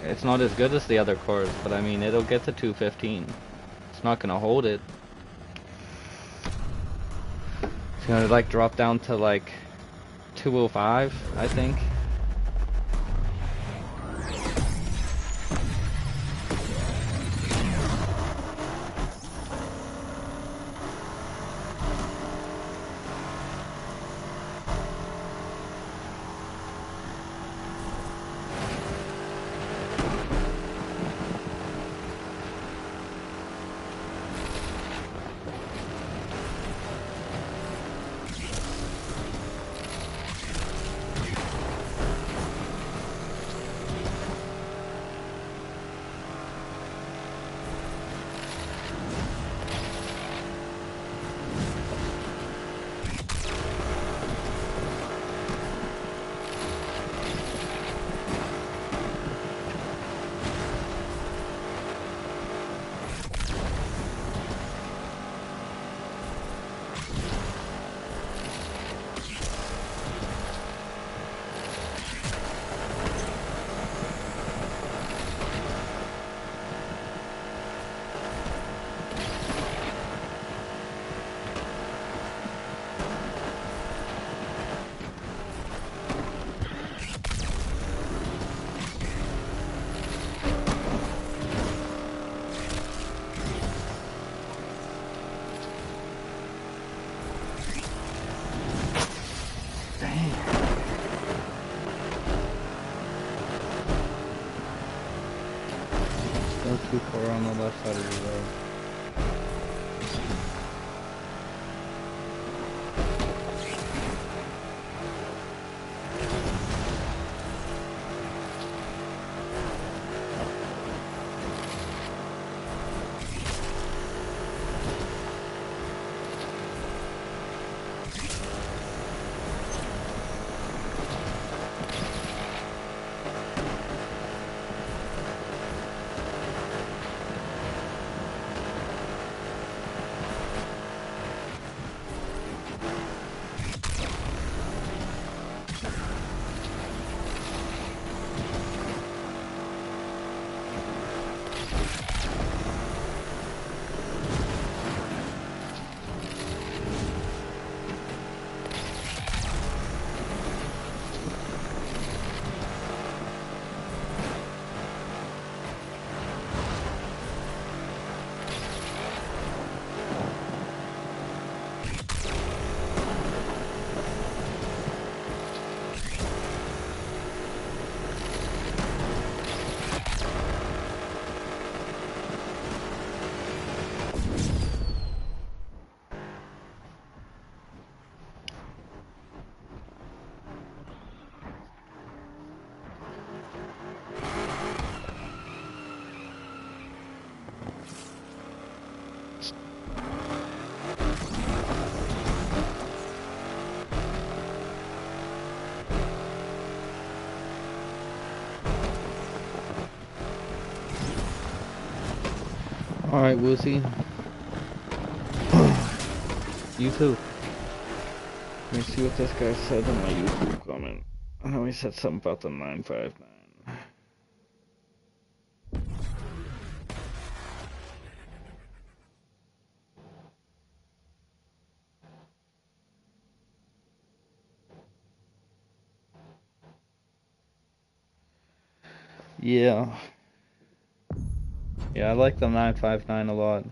It's not as good as the other cars, but I mean, it'll get to 215. It's not gonna hold it. It's gonna like drop down to like 205, I think. Still too far on the left side of the road. Alright, Woozy. You too. Let me see what this guy said in my YouTube comment. I know he said something about the 959. Yeah. Yeah, I like the 959 a lot.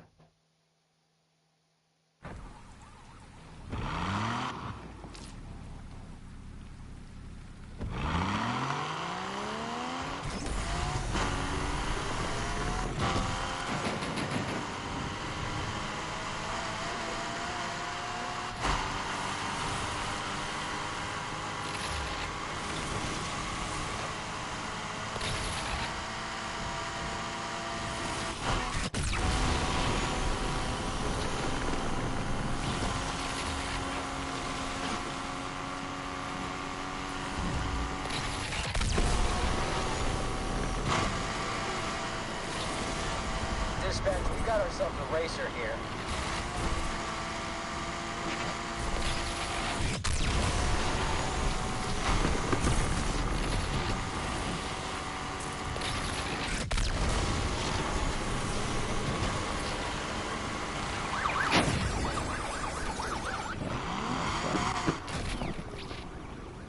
Dispatch, we got ourselves a racer here.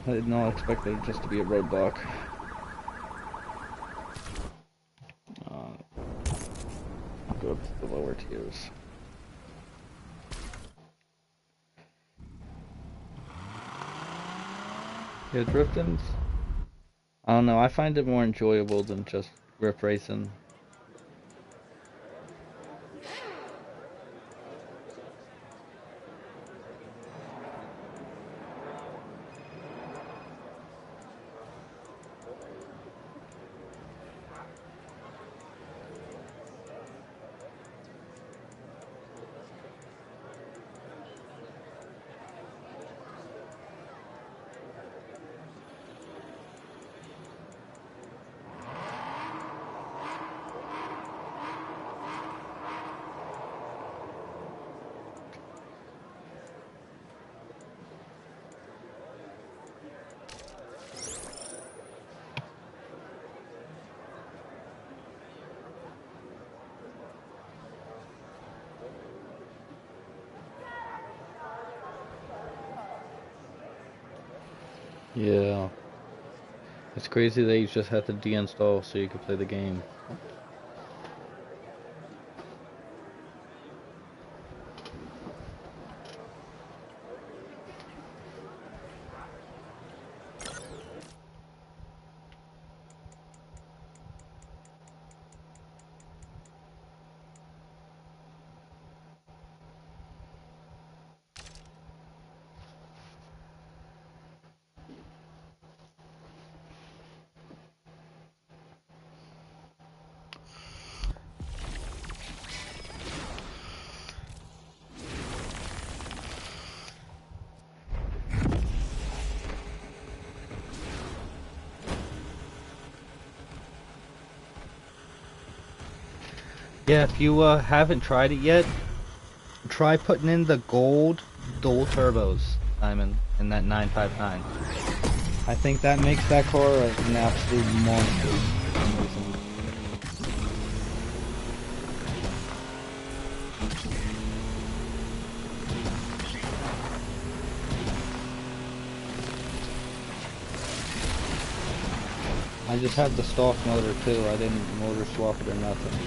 I did not expect it just to be a roadblock. Go to the lower tiers. Yeah, drifting's... I don't know, I find it more enjoyable than just grip racing. Yeah. It's crazy that you just had to deinstall so you could play the game. Yeah, if you haven't tried it yet, try putting in the gold dual turbos, Simon, in that 959. I think that makes that car an absolute monster for some reason. I just have the stock motor too, I didn't motor swap it or nothing.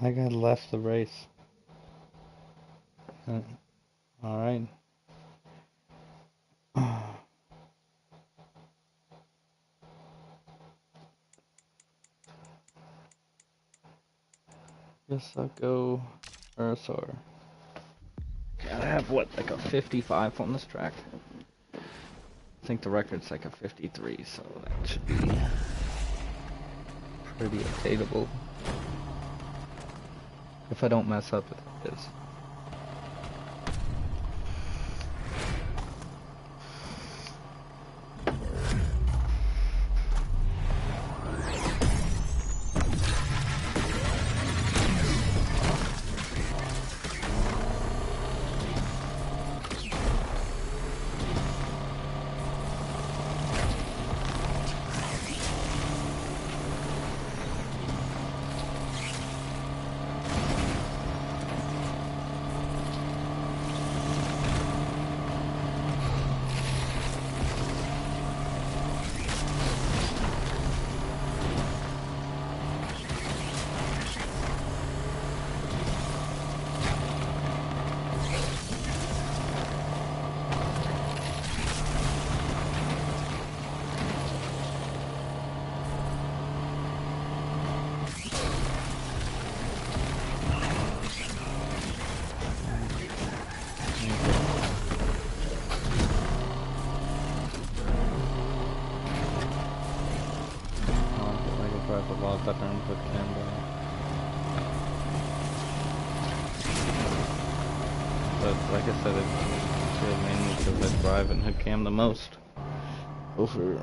I got left the race. Alright. Guess I'll go Ursaur. I have what, like a 55 on this track? I think the record's like a 53, so that should be pretty attainable. If I don't mess up, it is. But like I said, it's really mainly because I drive and hook cam the most over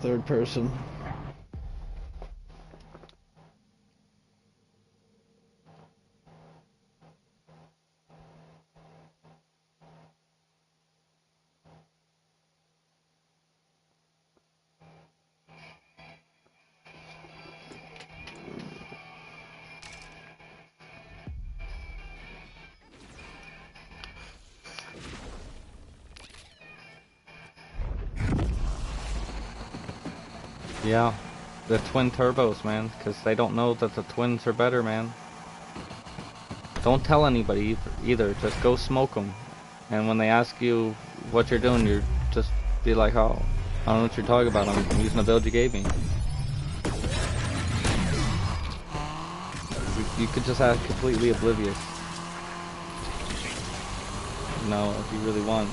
third person. Yeah, the twin turbos, man, because they don't know that the twins are better, man. Don't tell anybody either, just go smoke them. And when they ask you what you're doing, you just be like, oh, I don't know what you're talking about, I'm using the build you gave me. You could just act completely oblivious. You know, if you really want.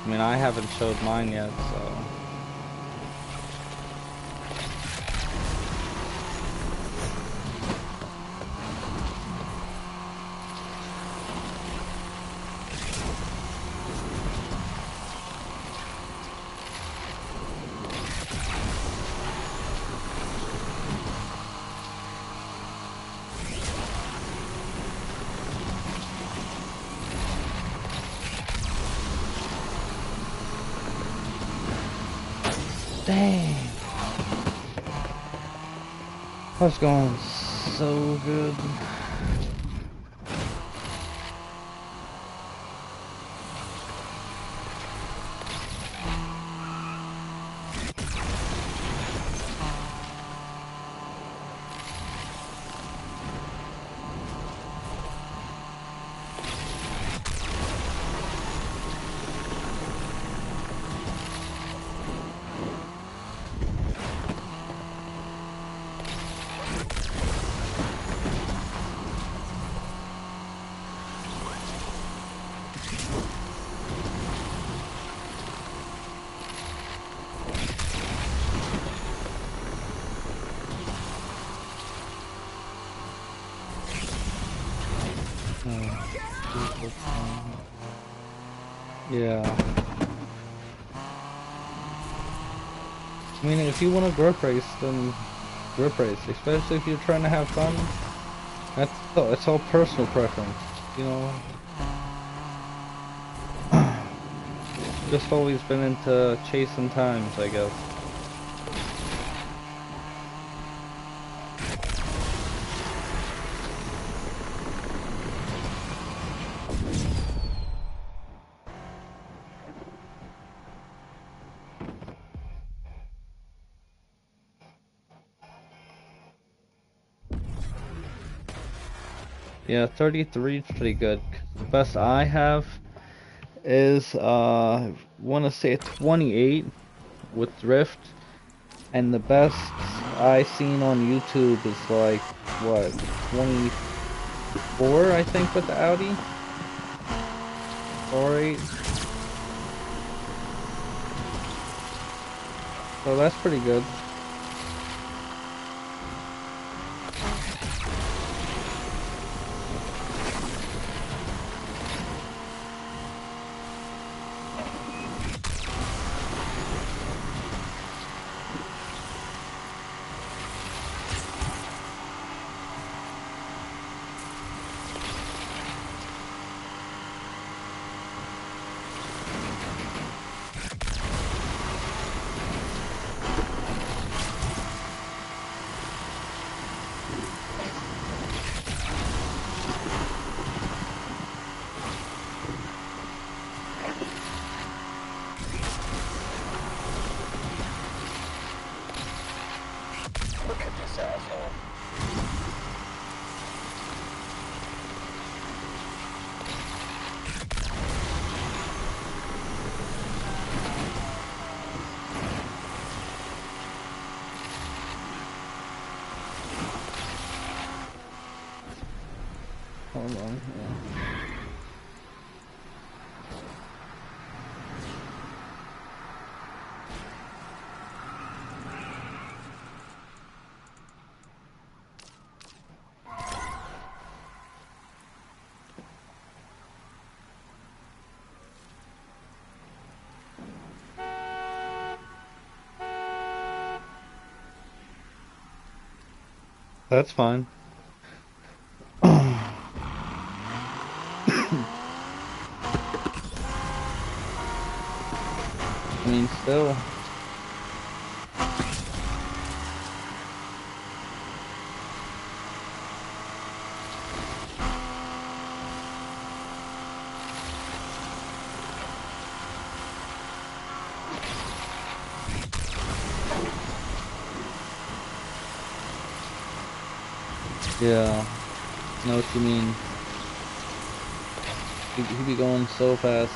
I mean, I haven't showed mine yet, so... Dang. I was going so good. Yeah. I mean, if you want to grip race, then grip race. Especially if you're trying to have fun. It's all personal preference, you know. Just always been into chasing times, I guess. Yeah, 33 is pretty good. The best I have is want to say a 28 with drift, and the best I seen on YouTube is like what 24 I think with the Audi or 8. So that's pretty good. Look at this asshole. Hold on. Yeah. That's fine. I mean, still. Yeah, I know what you mean. He be going so fast.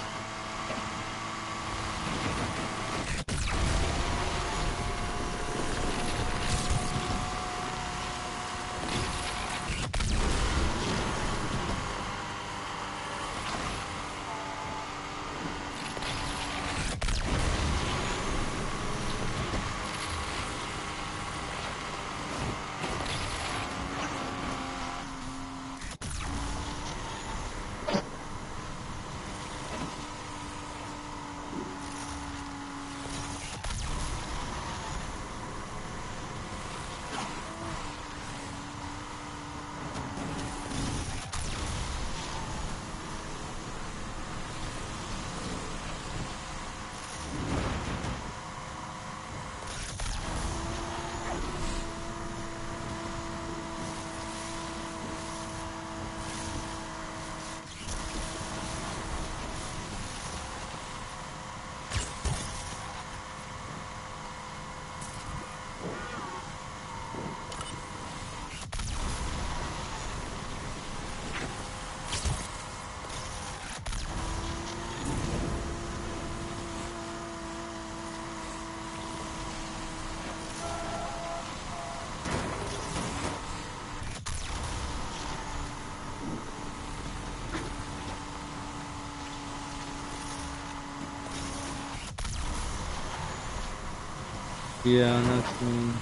Yeah, I know what you mean.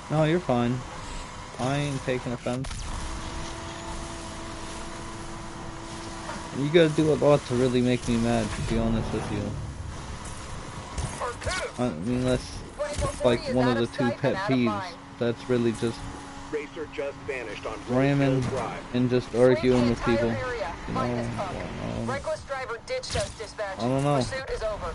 No, you're fine. I ain't taking offense. You gotta do a lot to really make me mad, to be honest with you. I mean, that's like 2440 is one out of the of two sight and pet out of peeves. mind. That's really just Racer just vanished on Rose Hill ramming Drive. and just Sweep the arguing with entire people. area. You Find this punk. know, Reckless driver ditched us, dispatch. I don't know. Pursuit is over.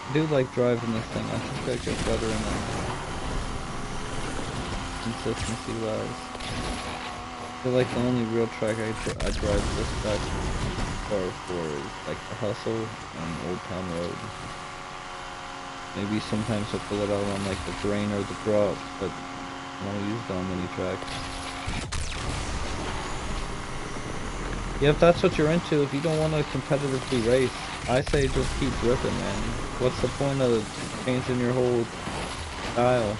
I do like driving this thing. I think I get better in it. Consistency wise. I feel like the only real track I drive this track car for is like the Hustle and Old Town Road. Maybe sometimes I'll pull it out on like the Drain or the Drop, but I don't use it on many tracks. Yeah, if that's what you're into, if you don't want to competitively race, I say just keep ripping, man. What's the point of changing your whole style?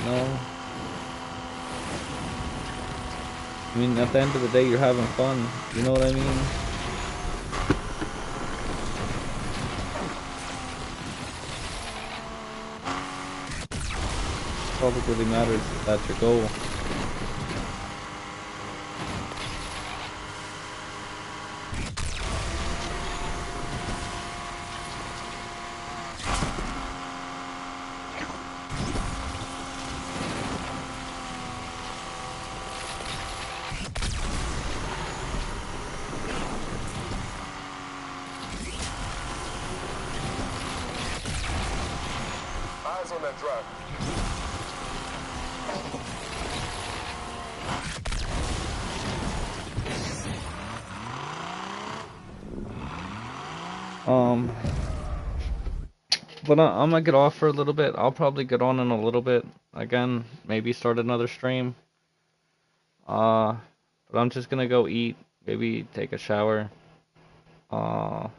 No. I mean, at the end of the day, you're having fun. You know what I mean? All that really matters is that's your goal. Eyes on that truck. But I'm gonna get off for a little bit. I'll probably get on in a little bit again. Maybe start another stream. Uh, but I'm just gonna go eat. Maybe take a shower. Uh,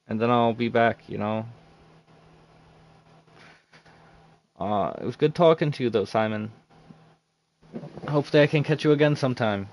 and then I'll be back. You know. It was good talking to you though, Simon. Hopefully I can catch you again sometime.